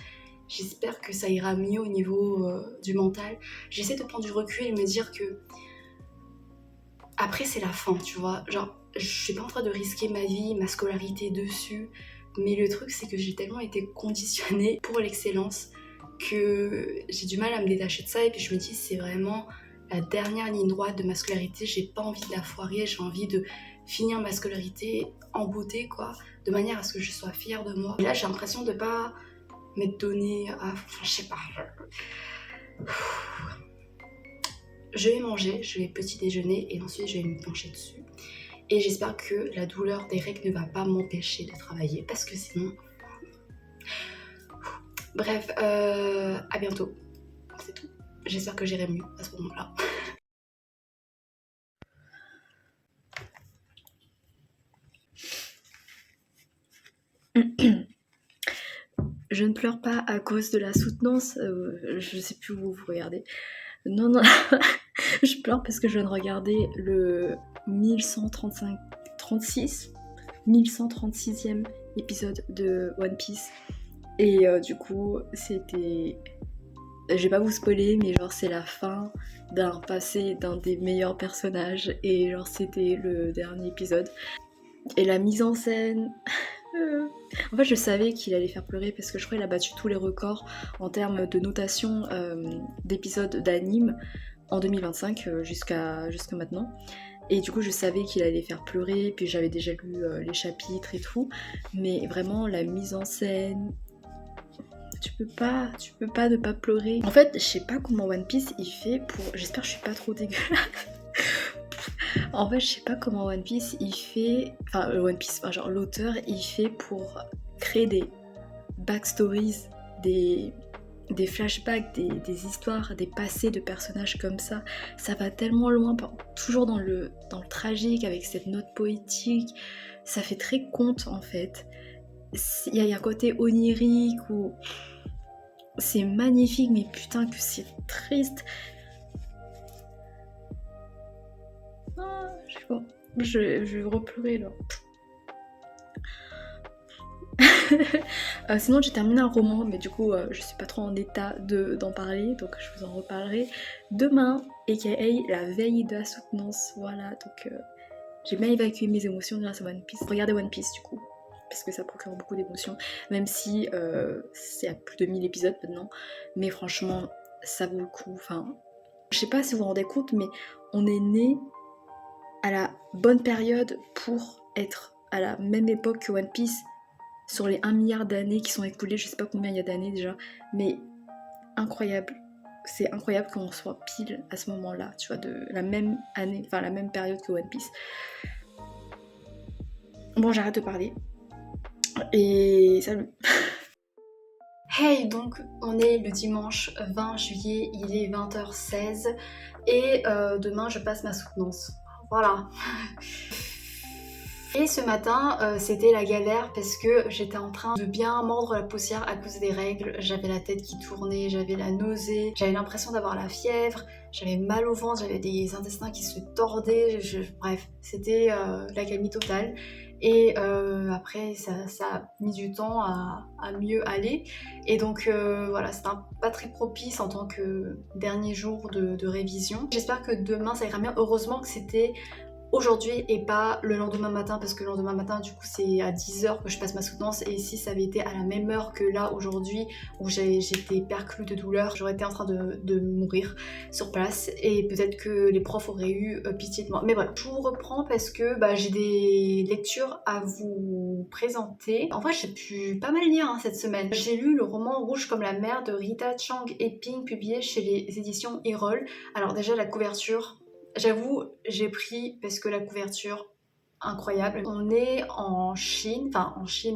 Speaker 1: J'espère que ça ira mieux au niveau du mental. J'essaie de prendre du recul et me dire que après c'est la fin, tu vois, genre je suis pas en train de risquer ma vie, ma scolarité dessus. Mais le truc, c'est que j'ai tellement été conditionnée pour l'excellence que j'ai du mal à me détacher de ça. Et puis je me dis, c'est vraiment la dernière ligne droite de ma scolarité. J'ai pas envie de la foirer, j'ai envie de finir ma scolarité en beauté, quoi, de manière à ce que je sois fière de moi. Et là, j'ai l'impression de pas m'être donnée à... Enfin, je sais pas. Je vais manger, je vais petit déjeuner et ensuite je vais me pencher dessus. Et j'espère que la douleur des règles ne va pas m'empêcher de travailler parce que sinon... Bref, à bientôt. C'est tout. J'espère que j'irai mieux à ce moment-là. Je ne pleure pas à cause de la soutenance. Je sais plus où vous regardez. Non, non. Je pleure parce que je viens de regarder le 1136e épisode de One Piece. Et du coup, c'était... Je vais pas vous spoiler, mais genre c'est la fin d'un passé d'un des meilleurs personnages. Et genre c'était le dernier épisode. Et la mise en scène... En fait, je savais qu'il allait faire pleurer parce que je crois qu'il a battu tous les records en termes de notation d'épisodes d'anime en 2025 jusqu'à maintenant. Et du coup, je savais qu'il allait faire pleurer, puis j'avais déjà lu les chapitres et tout. Mais vraiment, la mise en scène... Tu peux pas ne pas pleurer. En fait, je sais pas comment One Piece il fait pour... J'espère que je suis pas trop dégueulasse. En fait, je sais pas comment One Piece il fait... Enfin, One Piece, genre l'auteur, il fait pour créer des backstories, des flashbacks, des histoires, des passés de personnages comme ça. Ça va tellement loin, toujours dans le tragique, avec cette note poétique. Ça fait très conte, en fait. Il y a un côté onirique où c'est magnifique, mais putain que c'est triste. Ah, je vais repleurer là.
Speaker 2: Sinon j'ai terminé un roman, mais du coup je suis pas trop en état d'en parler, donc je vous en reparlerai demain, aka la veille de la soutenance. Voilà, donc j'ai bien évacué mes émotions grâce à One Piece. Regardez One Piece du coup, parce que ça procure beaucoup d'émotions, même si c'est à plus de 1000 épisodes maintenant, mais franchement ça vaut le coup. Enfin, je sais pas si vous vous rendez compte, mais on est né à la bonne période pour être à la même époque que One Piece. Sur les 1 milliard d'années qui sont écoulées, je sais pas combien il y a d'années déjà, mais incroyable. C'est incroyable qu'on soit pile à ce moment-là, tu vois, de la même année, enfin la même période que One Piece. Bon, j'arrête de parler. Et salut.
Speaker 1: Hey, donc on est le dimanche 20 juillet, il est 20h16 et demain je passe ma soutenance. Voilà. Et ce matin, c'était la galère parce que j'étais en train de bien mordre la poussière à cause des règles. J'avais la tête qui tournait, j'avais la nausée, j'avais l'impression d'avoir la fièvre, j'avais mal au ventre, j'avais des intestins qui se tordaient, bref, c'était l'accalmie totale. Et après, ça a mis du temps à mieux aller. Et donc voilà, c'était pas très propice en tant que dernier jour de révision. J'espère que demain ça ira bien. Heureusement que c'était aujourd'hui et pas le lendemain matin, parce que le lendemain matin du coup c'est à 10h que je passe ma soutenance, et si ça avait été à la même heure que là aujourd'hui où j'étais perclue de douleur, j'aurais été en train de mourir sur place et peut-être que les profs auraient eu pitié de moi. Mais voilà, je vous reprends parce que j'ai des lectures à vous présenter. En vrai j'ai pu pas mal lire cette semaine. J'ai lu le roman Rouge comme la mer de Rita Chang Eping, publié chez les éditions Erol. Alors déjà la couverture, j'avoue, j'ai pris parce que la couverture, incroyable. On est en Chine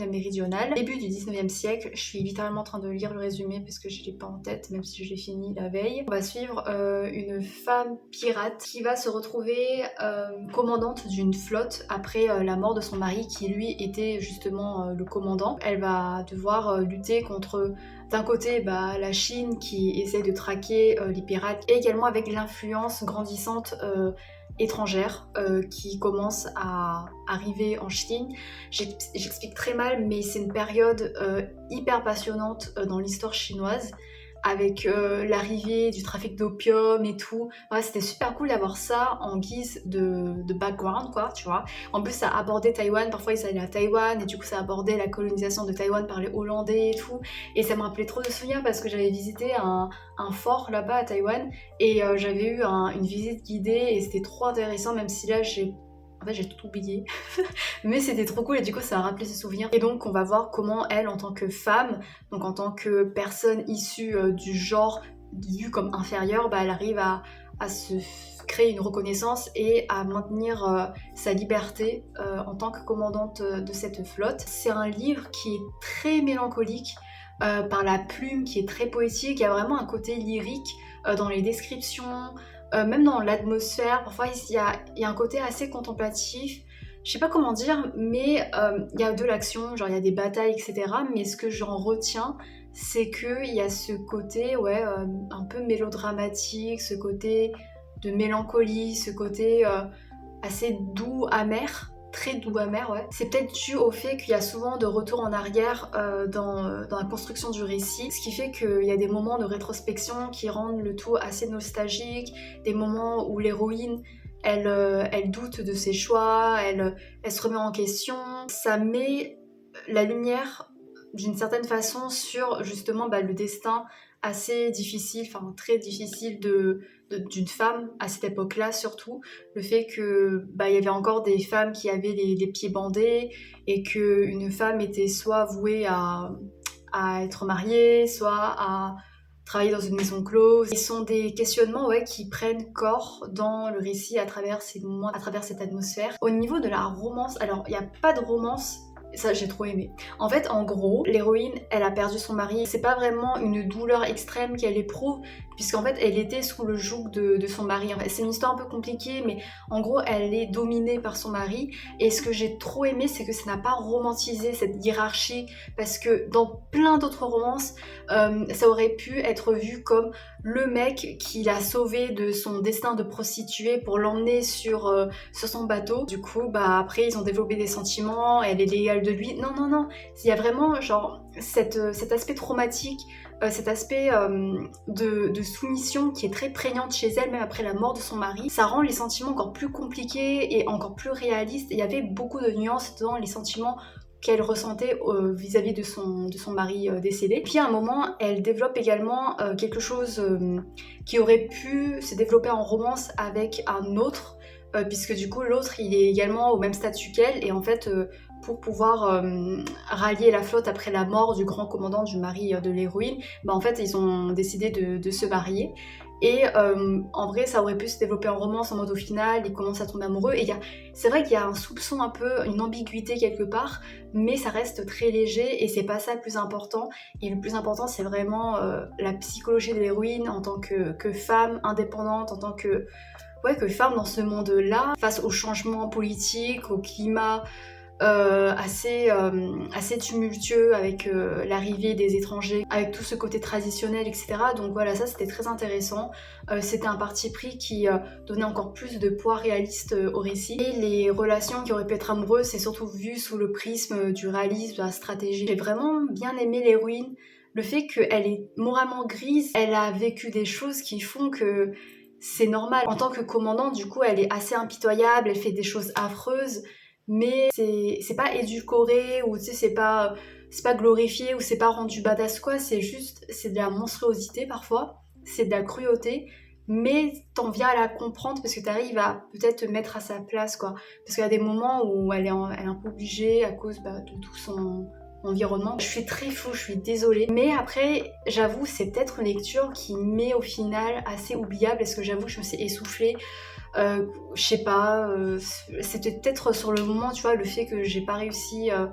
Speaker 1: méridionale, début du 19e siècle. Je suis littéralement en train de lire le résumé parce que je l'ai pas en tête, même si je l'ai fini la veille. On va suivre une femme pirate qui va se retrouver commandante d'une flotte après la mort de son mari qui lui était justement le commandant. Elle va devoir lutter contre, d'un côté, la Chine qui essaie de traquer les pirates, et également avec l'influence grandissante étrangère qui commence à arriver en Chine. J'explique très mal, mais c'est une période hyper passionnante dans l'histoire chinoise, avec l'arrivée du trafic d'opium et tout. Ouais, c'était super cool d'avoir ça en guise de background, quoi, tu vois. En plus, ça abordait Taïwan, parfois ils allaient à Taïwan, et du coup ça abordait la colonisation de Taïwan par les Hollandais et tout. Et ça me rappelait trop de souvenirs parce que j'avais visité un fort là-bas à Taïwan, et j'avais eu une visite guidée, et c'était trop intéressant, même si là j'ai tout oublié. Mais c'était trop cool, et du coup ça a rappelé ce souvenir. Et donc on va voir comment elle, en tant que femme, donc en tant que personne issue du genre vue comme inférieure, elle arrive à se créer une reconnaissance et à maintenir sa liberté en tant que commandante de cette flotte. C'est un livre qui est très mélancolique, par la plume qui est très poétique. Il y a vraiment un côté lyrique dans les descriptions, même dans l'atmosphère. Parfois il y a un côté assez contemplatif. Je sais pas comment dire, mais il y a de l'action, genre il y a des batailles, etc. Mais ce que j'en retiens, c'est qu'il y a ce côté un peu mélodramatique, ce côté de mélancolie, ce côté assez doux, amer. Très doux amer, ouais. C'est peut-être dû au fait qu'il y a souvent de retours en arrière dans la construction du récit, ce qui fait qu'il y a des moments de rétrospection qui rendent le tout assez nostalgique, des moments où l'héroïne, elle doute de ses choix, elle se remet en question. Ça met la lumière d'une certaine façon sur justement le destin assez difficile, enfin très difficile d'une femme à cette époque-là, surtout le fait que il y avait encore des femmes qui avaient les pieds bandés, et qu'une femme était soit vouée à être mariée, soit à travailler dans une maison close. Ce sont des questionnements qui prennent corps dans le récit à travers ces moments, à travers cette atmosphère. Au niveau de la romance, alors il n'y a pas de romance. Ça, j'ai trop aimé. En fait, en gros, l'héroïne, elle a perdu son mari. C'est pas vraiment une douleur extrême qu'elle éprouve, puisqu'en fait elle était sous le joug de son mari. En fait, c'est une histoire un peu compliquée, mais en gros elle est dominée par son mari, et ce que j'ai trop aimé c'est que ça n'a pas romantisé cette hiérarchie, parce que dans plein d'autres romances ça aurait pu être vu comme le mec qui l'a sauvé de son destin de prostituée pour l'emmener sur son bateau. Du coup bah après ils ont développé des sentiments, elle est légale de lui. Non non non, il y a vraiment genre cet aspect traumatique, cet aspect de soumission qui est très prégnante chez elle, même après la mort de son mari. Ça rend les sentiments encore plus compliqués et encore plus réalistes. Il y avait beaucoup de nuances dans les sentiments qu'elle ressentait vis-à-vis de son mari décédé. Puis à un moment, elle développe également quelque chose qui aurait pu se développer en romance avec un autre, puisque du coup l'autre il est également au même statut qu'elle, et en fait pour pouvoir rallier la flotte après la mort du grand commandant, du mari de l'héroïne, bah en fait ils ont décidé de se marier. Et en vrai ça aurait pu se développer en romance en mode au final ils commencent à tomber amoureux, et c'est vrai qu'il y a un soupçon un peu, une ambiguïté quelque part, mais ça reste très léger et c'est pas ça le plus important. Et le plus important c'est vraiment la psychologie de l'héroïne en tant que femme indépendante, en tant que femme dans ce monde-là, face aux changements politiques, au climat assez tumultueux avec l'arrivée des étrangers, avec tout ce côté traditionnel, etc. Donc voilà, ça c'était très intéressant. C'était un parti pris qui donnait encore plus de poids réaliste au récit. Et les relations qui auraient pu être amoureuses, c'est surtout vu sous le prisme du réalisme, de la stratégie. J'ai vraiment bien aimé l'héroïne, le fait qu'elle est moralement grise, elle a vécu des choses qui font que c'est normal. En tant que commandante, du coup, elle est assez impitoyable, elle fait des choses affreuses, mais c'est pas édulcoré, ou tu sais c'est pas glorifié, ou c'est pas rendu badass quoi, c'est de la monstruosité parfois, c'est de la cruauté, mais t'en viens à la comprendre parce que t'arrives à peut-être te mettre à sa place quoi, parce qu'il y a des moments où elle est un peu obligée à cause de tout son environnement. Je suis très floue, je suis désolée, mais après j'avoue c'est peut-être une lecture qui m'est au final assez oubliable, parce que j'avoue que je me suis essoufflée. Je sais pas, c'était peut-être sur le moment, tu vois, le fait que j'ai pas réussi à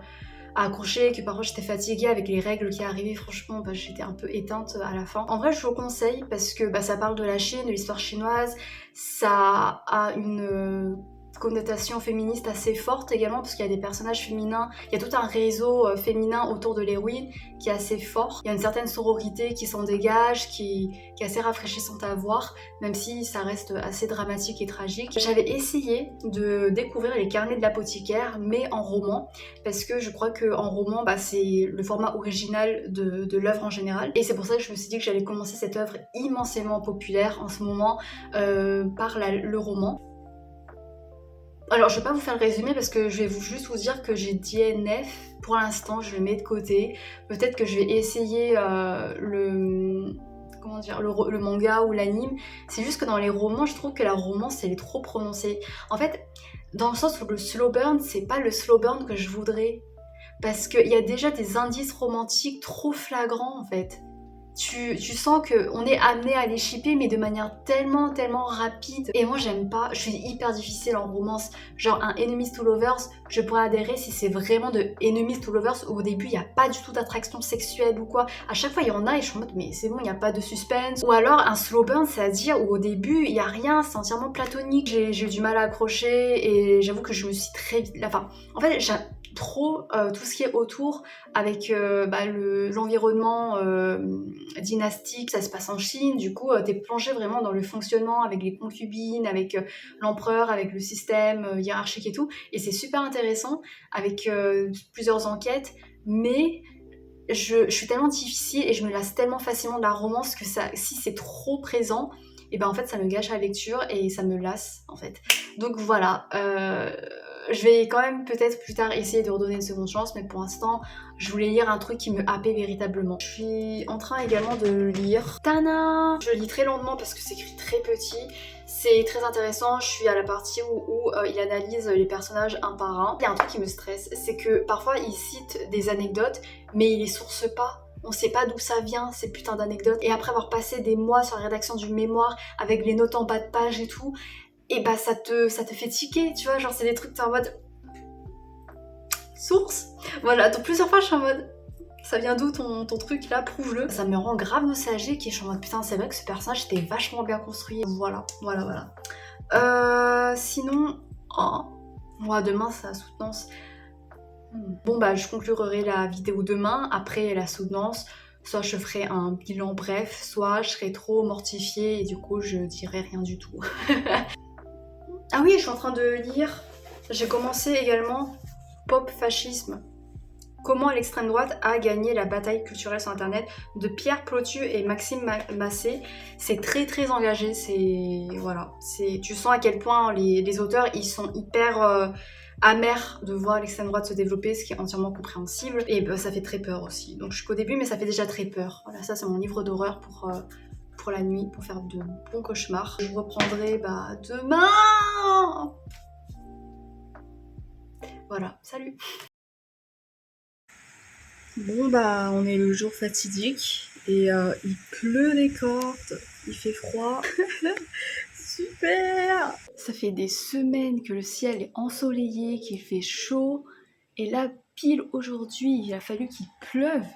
Speaker 1: accrocher, que parfois j'étais fatiguée avec les règles qui arrivaient, franchement bah, j'étais un peu éteinte à la fin. En vrai je vous conseille parce que bah, ça parle de la Chine, de l'histoire chinoise, ça a une connotation féministe assez forte également, parce qu'il y a des personnages féminins, il y a tout un réseau féminin autour de l'héroïne qui est assez fort, il y a une certaine sororité qui s'en dégage, qui est assez rafraîchissante à voir, même si ça reste assez dramatique et tragique. J'avais essayé de découvrir les carnets de l'apothicaire, mais en roman, parce que je crois qu'en roman, bah, c'est le format original de l'œuvre en général, et c'est pour ça que je me suis dit que j'allais commencer cette œuvre immensément populaire en ce moment par le roman. Alors je vais pas vous faire le résumé parce que je vais juste vous dire que j'ai DNF, pour l'instant je le mets de côté, peut-être que je vais essayer le manga ou l'anime. C'est juste que dans les romans je trouve que la romance elle est trop prononcée. En fait dans le sens où le slow burn c'est pas le slow burn que je voudrais, parce qu'il y a déjà des indices romantiques trop flagrants en fait. Tu sens qu'on est amené à les shipper mais de manière tellement rapide, et moi j'aime pas, je suis hyper difficile en romance. Genre un enemies to lovers, je pourrais adhérer si c'est vraiment de enemies to lovers où au début il n'y a pas du tout d'attraction sexuelle ou quoi. À chaque fois il y en a et je suis en mode mais c'est bon, il n'y a pas de suspense. Ou alors un slow burn, c'est-à-dire où au début il n'y a rien, c'est entièrement platonique. J'ai eu du mal à accrocher et j'avoue que je me suis très vite... Enfin, en fait j'ai trop tout ce qui est autour avec l'environnement dynastique, ça se passe en Chine, du coup t'es plongé vraiment dans le fonctionnement avec les concubines, avec l'empereur, avec le système hiérarchique et tout, et c'est super intéressant avec plusieurs enquêtes, mais je suis tellement difficile et je me lasse tellement facilement de la romance que ça, si c'est trop présent, et ben en fait ça me gâche la lecture et ça me lasse en fait. Donc voilà, je vais quand même peut-être plus tard essayer de redonner une seconde chance, mais pour l'instant je voulais lire un truc qui me happait véritablement. Je suis en train également de lire Tana. Je lis très lentement parce que c'est écrit très petit. C'est très intéressant, je suis à la partie où il analyse les personnages un par un. Il y a un truc qui me stresse, c'est que parfois il cite des anecdotes, mais il les source pas. On sait pas d'où ça vient, ces putains d'anecdotes. Et après avoir passé des mois sur la rédaction du mémoire, avec les notes en bas de page et tout, et bah ça te fait tiquer, tu vois, genre c'est des trucs t'es en mode... Source. Voilà, donc plusieurs fois je suis en mode... Ça vient d'où ton truc là, prouve-le. Ça me rend grave nostalgique et je suis en mode putain, c'est vrai que ce personnage était vachement bien construit. Voilà. Sinon, oh, moi demain c'est la soutenance. Bon bah je conclurai la vidéo demain, après la soutenance, soit je ferai un bilan bref, soit je serai trop mortifiée et du coup je dirai rien du tout. Ah oui, je suis en train de lire, j'ai commencé également Pop Fascisme. Comment l'extrême droite a gagné la bataille culturelle sur internet de Pierre Plotu et Maxime Massé. C'est très engagé, voilà, tu sens à quel point les auteurs ils sont hyper amers de voir l'extrême droite se développer, ce qui est entièrement compréhensible et ça fait très peur aussi. Donc je suis qu'au début mais ça fait déjà très peur. Voilà, ça c'est mon livre d'horreur pour la nuit, pour faire de bons cauchemars. Je reprendrai demain. Voilà, salut. Bon bah on est le jour fatidique et il pleut des cordes, il fait froid. Super. Ça fait des semaines que le ciel est ensoleillé, qu'il fait chaud et là pile aujourd'hui il a fallu qu'il pleuve.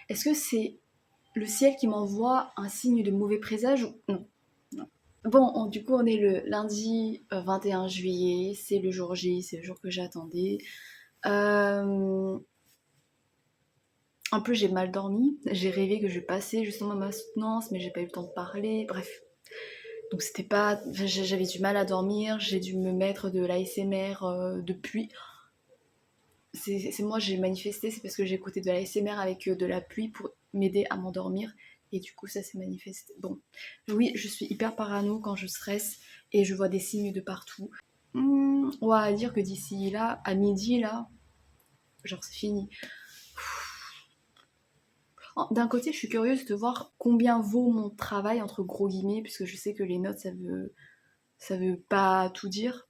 Speaker 1: Est-ce que c'est le ciel qui m'envoie un signe de mauvais présage ou non? Bon, du coup on est le lundi 21 juillet, c'est le jour J, c'est le jour que j'attendais. En plus j'ai mal dormi, j'ai rêvé que je passais justement ma soutenance mais j'ai pas eu le temps de parler, bref. Donc c'était pas... J'avais du mal à dormir, j'ai dû me mettre de l'ASMR depuis. C'est moi j'ai manifesté, c'est parce que j'ai écouté de l'ASMR avec de la pluie pour m'aider à m'endormir. Et du coup ça s'est manifesté. Bon, oui je suis hyper parano quand je stresse et je vois des signes de partout. On va dire que d'ici là, à midi là, genre c'est fini. D'un côté, je suis curieuse de voir combien vaut mon travail, entre gros guillemets, puisque je sais que les notes, ça veut pas tout dire.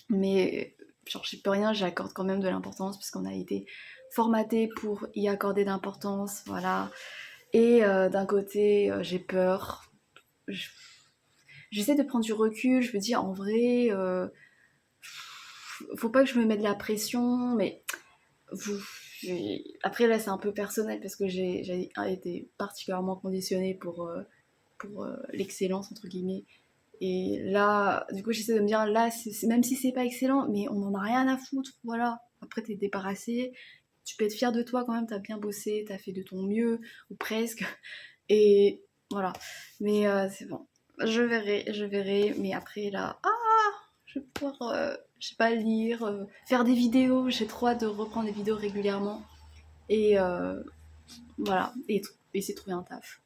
Speaker 1: Mais genre, j'y peux rien, j'accorde quand même de l'importance, parce qu'on a été formaté pour y accorder d'importance, voilà. Et d'un côté, j'ai peur. J'essaie de prendre du recul, je me dis, en vrai, faut pas que je me mette de la pression, mais... Après là c'est un peu personnel parce que j'ai été particulièrement conditionnée pour l'excellence entre guillemets et là du coup j'essaie de me dire là même si c'est pas excellent mais on en a rien à foutre, voilà, après t'es débarrassé, tu peux être fier de toi quand même, t'as bien bossé, t'as fait de ton mieux ou presque et voilà, mais c'est bon, je verrai mais après là je vais pouvoir, je sais pas, lire, faire des vidéos. J'ai trop hâte de reprendre des vidéos régulièrement. Et voilà, et essayer de trouver un taf.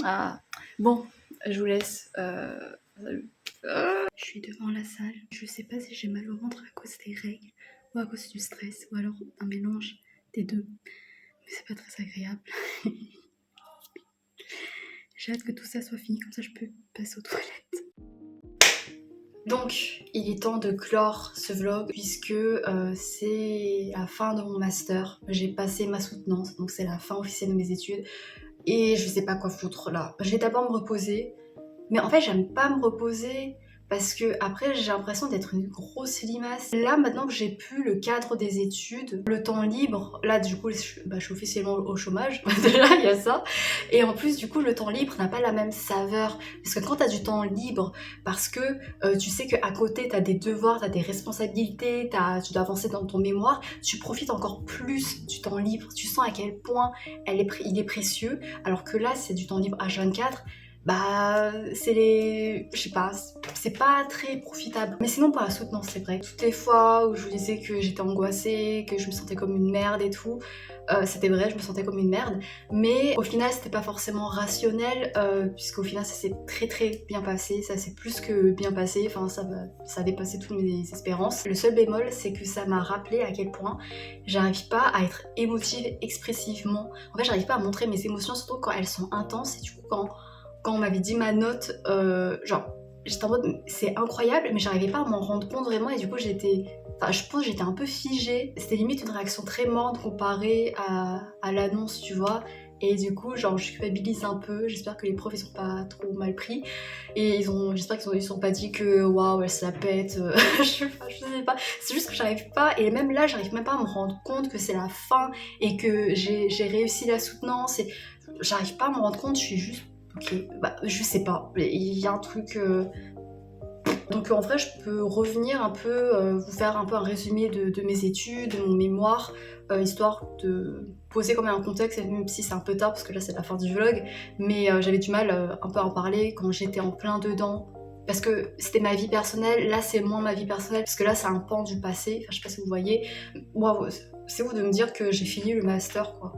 Speaker 1: Ah, bon, je vous laisse. Salut. Je suis devant la salle. Je sais pas si j'ai mal au ventre à cause des règles ou à cause du stress ou alors un mélange des deux. Mais c'est pas très agréable. J'ai hâte que tout ça soit fini, comme ça je peux passer aux toilettes. Donc, il est temps de clore ce vlog puisque c'est la fin de mon master. J'ai passé ma soutenance, donc c'est la fin officielle de mes études. Et je sais pas quoi foutre là. Je vais d'abord me reposer. Mais en fait, j'aime pas me reposer parce que après j'ai l'impression d'être une grosse limace. Là maintenant que j'ai plus le cadre des études, le temps libre, là du coup je suis officiellement au chômage, déjà il y a ça, et en plus du coup le temps libre n'a pas la même saveur, parce que quand t'as du temps libre, parce que tu sais qu'à côté t'as des devoirs, t'as des responsabilités, tu dois avancer dans ton mémoire, tu profites encore plus du temps libre, tu sens à quel point il est précieux, alors que là c'est du temps libre H24, bah je sais pas, c'est pas très profitable. Mais sinon pour la soutenance c'est vrai, toutes les fois où je vous disais que j'étais angoissée, que je me sentais comme une merde et tout, c'était vrai, je me sentais comme une merde, mais au final c'était pas forcément rationnel, puisqu'au final ça s'est très bien passé, ça s'est plus que bien passé, enfin ça a dépassé toutes mes espérances. Le seul bémol c'est que ça m'a rappelé à quel point j'arrive pas à être émotive expressivement, en fait j'arrive pas à montrer mes émotions, surtout quand elles sont intenses, et du coup quand on m'avait dit ma note, genre j'étais en mode c'est incroyable, mais j'arrivais pas à m'en rendre compte vraiment, et du coup je pense que j'étais un peu figée, c'était limite une réaction très morne comparée à l'annonce, tu vois, et du coup genre je culpabilise un peu, j'espère que les profs ils sont pas trop mal pris et j'espère qu'ils sont pas dit que waouh elle se la pète, je sais pas, c'est juste que j'arrive pas, et même là j'arrive même pas à me rendre compte que c'est la fin et que j'ai réussi la soutenance, et j'arrive pas à me rendre compte, je suis juste ok, bah je sais pas, il y a un truc... Donc en vrai je peux revenir un peu, vous faire un peu un résumé de mes études, de mon mémoire, histoire de poser quand même un contexte, même si c'est un peu tard parce que là c'est la fin du vlog, mais j'avais du mal un peu à en parler quand j'étais en plein dedans. Parce que c'était ma vie personnelle, là c'est moins ma vie personnelle, parce que là c'est un pan du passé, enfin je sais pas si vous voyez. Waouh, c'est ouf de me dire que j'ai fini le master quoi.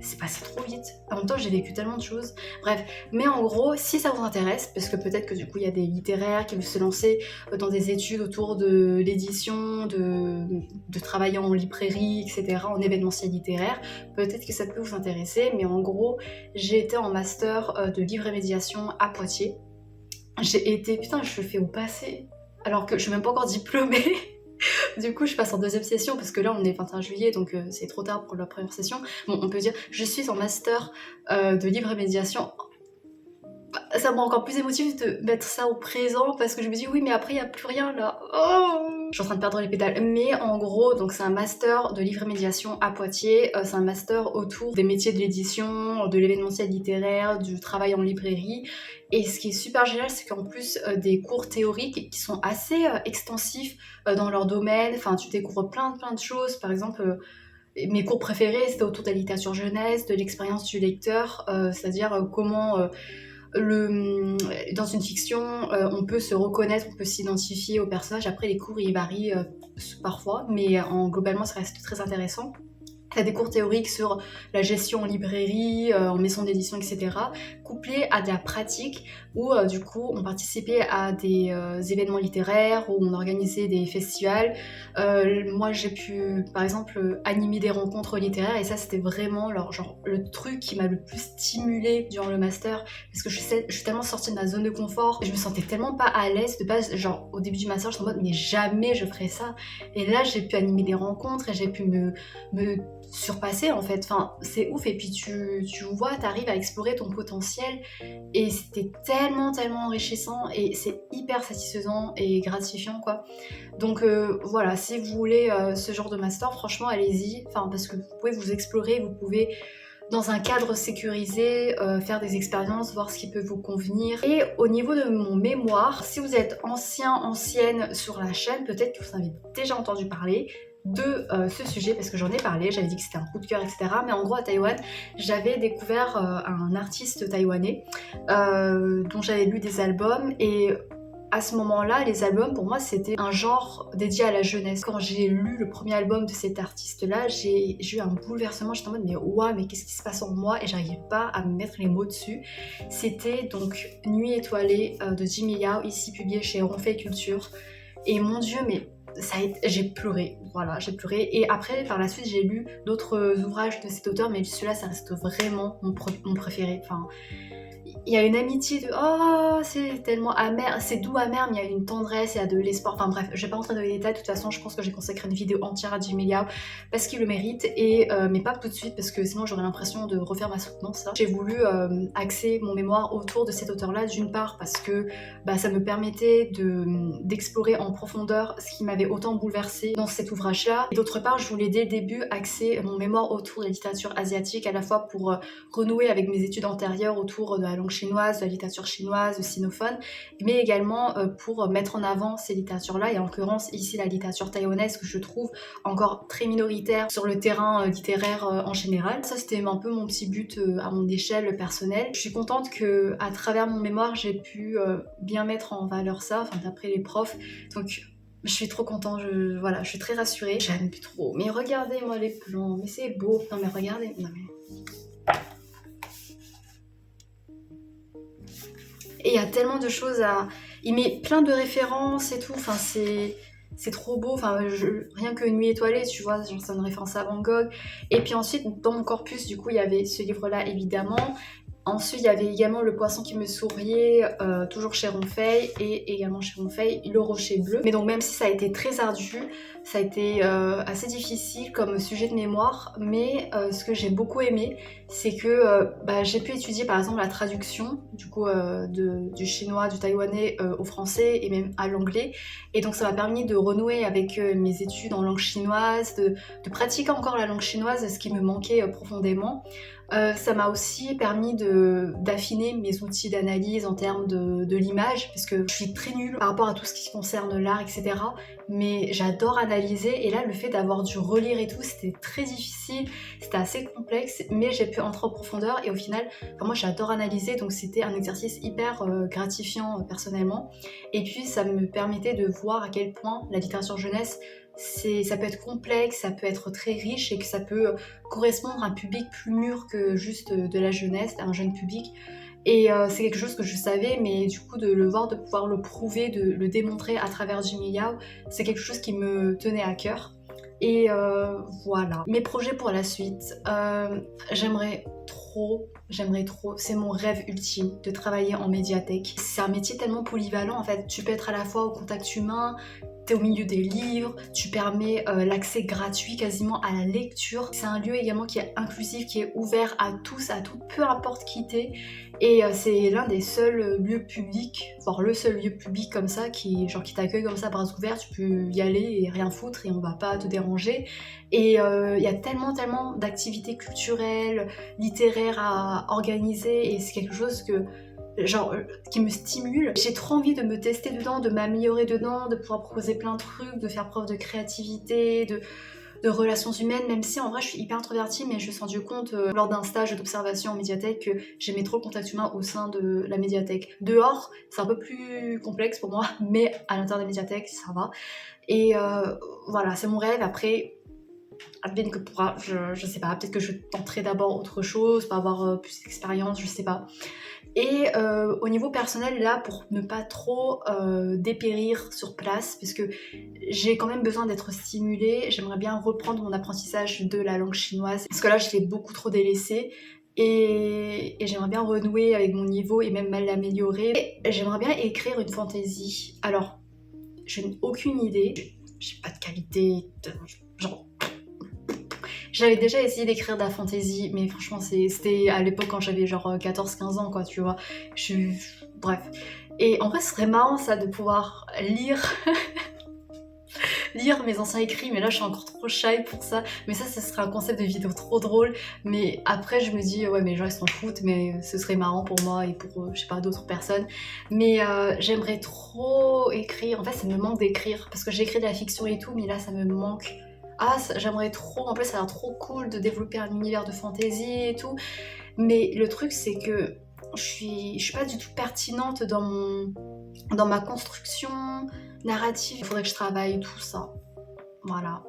Speaker 1: C'est passé trop vite. En même temps, j'ai vécu tellement de choses. Bref, mais en gros, si ça vous intéresse, parce que peut-être que du coup, il y a des littéraires qui veulent se lancer dans des études autour de l'édition, de travailler en librairie, etc., en événementiel littéraire, peut-être que ça peut vous intéresser. Mais en gros, j'ai été en master de livre et médiation à Poitiers. J'ai été... Putain, je le fais au passé, alors que je suis même pas encore diplômée. Du coup, je passe en deuxième session parce que là, on est 21 juillet, donc c'est trop tard pour la première session. Bon, on peut dire, je suis en master de livre et médiation. Ça me rend encore plus émotive de mettre ça au présent parce que je me dis, oui, mais après, il n'y a plus rien là. Oh, je suis en train de perdre les pédales. Mais en gros, donc c'est un master de livre et médiation à Poitiers. C'est un master autour des métiers de l'édition, de l'événementiel littéraire, du travail en librairie. Et ce qui est super génial, c'est qu'en plus des cours théoriques qui sont assez extensifs dans leur domaine, enfin tu découvres plein de choses. Par exemple, mes cours préférés c'était autour de la littérature jeunesse, de l'expérience du lecteur, c'est-à-dire comment dans une fiction on peut se reconnaître, on peut s'identifier au personnage. Après les cours ils varient parfois, mais globalement ça reste très intéressant. T'as des cours théoriques sur la gestion en librairie, en maison d'édition, etc. couplés à de la pratique où du coup on participait à des événements littéraires, où on organisait des festivals. Moi j'ai pu par exemple animer des rencontres littéraires et ça c'était vraiment genre, le truc qui m'a le plus stimulée durant le master parce que je suis tellement sortie de ma zone de confort, je me sentais tellement pas à l'aise de base, genre au début du master j'étais en mode mais jamais je ferais ça, et là j'ai pu animer des rencontres et j'ai pu me surpasser en fait, enfin c'est ouf, et puis tu vois, t'arrives à explorer ton potentiel et c'était tellement enrichissant et c'est hyper satisfaisant et gratifiant quoi. Donc voilà, si vous voulez ce genre de master, franchement allez-y, enfin parce que vous pouvez vous explorer, vous pouvez dans un cadre sécurisé, faire des expériences, voir ce qui peut vous convenir. Et au niveau de mon mémoire, si vous êtes ancienne sur la chaîne, peut-être que vous en avez déjà entendu parler de ce sujet parce que j'en ai parlé, j'avais dit que c'était un coup de cœur, etc. Mais en gros à Taïwan, j'avais découvert un artiste taïwanais dont j'avais lu des albums, et à ce moment-là, les albums pour moi c'était un genre dédié à la jeunesse. Quand j'ai lu le premier album de cet artiste-là, j'ai eu un bouleversement, j'étais en mode mais ouah, mais qu'est-ce qui se passe en moi, et j'arrivais pas à me mettre les mots dessus. C'était donc Nuit étoilée de Jimmy Yao, ici publié chez Ronfay Culture. Et mon dieu, mais j'ai pleuré, voilà, j'ai pleuré. Et après, par la suite, j'ai lu d'autres ouvrages de cet auteur, mais celui-là, ça reste vraiment mon préféré. Enfin, il y a une amitié de oh c'est tellement amer, c'est doux amer, mais il y a une tendresse, il y a de l'espoir, enfin bref, je vais pas rentrer dans les détails, de toute façon je pense que j'ai consacré une vidéo entière à Jimmy Yao parce qu'il le mérite, et mais pas tout de suite parce que sinon j'aurais l'impression de refaire ma soutenance là. J'ai voulu axer mon mémoire autour de cet auteur là, d'une part parce que ça me permettait d'explorer en profondeur ce qui m'avait autant bouleversé dans cet ouvrage là, et d'autre part je voulais dès le début axer mon mémoire autour de la littérature asiatique, à la fois pour renouer avec mes études antérieures autour de la langue chinoise, de la littérature chinoise, sinophone, mais également pour mettre en avant ces littératures-là, et en l'occurrence ici la littérature taïwanaise que je trouve encore très minoritaire sur le terrain littéraire en général. Ça c'était un peu mon petit but à mon échelle personnelle. Je suis contente que à travers mon mémoire j'ai pu bien mettre en valeur ça, enfin d'après les profs, donc je suis trop contente, voilà, je suis très rassurée. J'aime plus trop, mais regardez-moi les plans, mais c'est beau, non mais regardez, non mais... Et il y a tellement de choses à... Il met plein de références et tout, enfin c'est trop beau, enfin rien que Nuit étoilée, tu vois, genre c'est une référence à Van Gogh. Et puis ensuite, dans mon corpus, du coup, il y avait ce livre-là, évidemment. Ensuite, il y avait également le poisson qui me souriait, toujours chez Ronfeuille, et également chez Ronfeuille, le rocher bleu. Mais donc même si ça a été très ardu, ça a été assez difficile comme sujet de mémoire, mais ce que j'ai beaucoup aimé, c'est que j'ai pu étudier par exemple la traduction du coup du chinois, du taïwanais au français et même à l'anglais. Et donc ça m'a permis de renouer avec mes études en langue chinoise, de pratiquer encore la langue chinoise, ce qui me manquait profondément. Ça m'a aussi permis d'affiner mes outils d'analyse en termes de l'image, parce que je suis très nulle par rapport à tout ce qui concerne l'art, etc. Mais j'adore analyser, et là le fait d'avoir dû relire et tout, c'était très difficile, c'était assez complexe, mais j'ai pu entrer en profondeur, et au final, moi j'adore analyser, donc c'était un exercice hyper gratifiant personnellement. Et puis ça me permettait de voir à quel point la littérature jeunesse, ça peut être complexe, ça peut être très riche, et que ça peut correspondre à un public plus mûr que juste de la jeunesse, un jeune public. Et c'est quelque chose que je savais, mais du coup de le voir, de pouvoir le prouver, de le démontrer à travers Jimmy Yao, c'est quelque chose qui me tenait à cœur. Et voilà. Mes projets pour la suite, j'aimerais trop, c'est mon rêve ultime de travailler en médiathèque. C'est un métier tellement polyvalent en fait, tu peux être à la fois au contact humain, t'es au milieu des livres, tu permets l'accès gratuit quasiment à la lecture. C'est un lieu également qui est inclusif, qui est ouvert à tous, à tout, peu importe qui t'es. Et c'est l'un des seuls lieux publics, voire le seul lieu public comme ça, qui t'accueille comme ça, bras ouverts, tu peux y aller et rien foutre et on va pas te déranger. Et il y a tellement d'activités culturelles, littéraires à organiser, et c'est quelque chose qui me stimule. J'ai trop envie de me tester dedans, de m'améliorer dedans, de pouvoir proposer plein de trucs, de faire preuve de créativité, de relations humaines, même si en vrai je suis hyper introvertie, mais je me suis rendu compte lors d'un stage d'observation en médiathèque que j'aimais trop le contact humain au sein de la médiathèque. Dehors, c'est un peu plus complexe pour moi, mais à l'intérieur des médiathèques, ça va. Et voilà, c'est mon rêve. Après, advienne que pourra, je sais pas, peut-être que je tenterai d'abord autre chose, pour avoir plus d'expérience, je sais pas. Et au niveau personnel, là, pour ne pas trop dépérir sur place, parce que j'ai quand même besoin d'être stimulée, j'aimerais bien reprendre mon apprentissage de la langue chinoise, parce que là, je l'ai beaucoup trop délaissé, et j'aimerais bien renouer avec mon niveau et même mal l'améliorer. Et j'aimerais bien écrire une fantaisie. Alors, je n'ai aucune idée, j'ai pas de qualité, genre... J'avais déjà essayé d'écrire de la fantasy, mais franchement, c'était à l'époque quand j'avais genre 14-15 ans, quoi, tu vois. Bref. Et en vrai, ce serait marrant, ça, de pouvoir lire mes anciens écrits, mais là, je suis encore trop shy pour ça. Mais ça serait un concept de vidéo trop drôle. Mais après, je me dis, ouais, mais les gens, ils s'en foutent, mais ce serait marrant pour moi et pour, je sais pas, d'autres personnes. Mais j'aimerais trop écrire. En fait, ça me manque d'écrire, parce que j'écris de la fiction et tout, mais là, ça me manque. Ah, j'aimerais trop, en plus ça a l'air trop cool de développer un univers de fantasy et tout, mais le truc c'est que je suis pas du tout pertinente dans ma construction narrative, il faudrait que je travaille tout ça, voilà.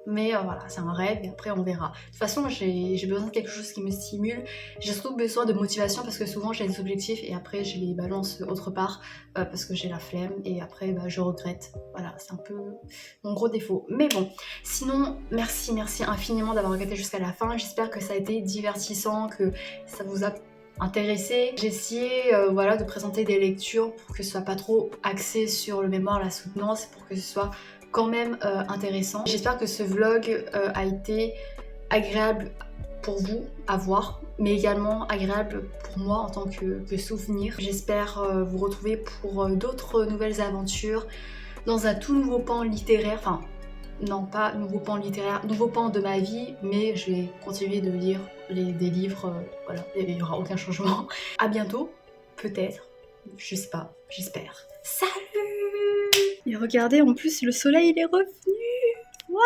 Speaker 1: Mais voilà, c'est un rêve et après on verra. De toute façon, j'ai besoin de quelque chose qui me stimule. J'ai surtout besoin de motivation parce que souvent j'ai des objectifs et après je les balance autre part parce que j'ai la flemme et après je regrette. Voilà, c'est un peu mon gros défaut. Mais bon, sinon, merci infiniment d'avoir regardé jusqu'à la fin. J'espère que ça a été divertissant, que ça vous a intéressé. J'ai essayé de présenter des lectures pour que ce soit pas trop axé sur le mémoire, la soutenance, pour que ce soit quand même intéressant. J'espère que ce vlog a été agréable pour vous à voir, mais également agréable pour moi en tant que souvenir. J'espère vous retrouver pour d'autres nouvelles aventures dans un tout nouveau pan littéraire, enfin non pas nouveau pan littéraire, nouveau pan de ma vie, mais je vais continuer de lire des livres, voilà, il n'y aura aucun changement. À bientôt, peut-être, je sais pas, j'espère. Salut!
Speaker 2: Et regardez, en plus, le soleil, il est revenu. Waouh!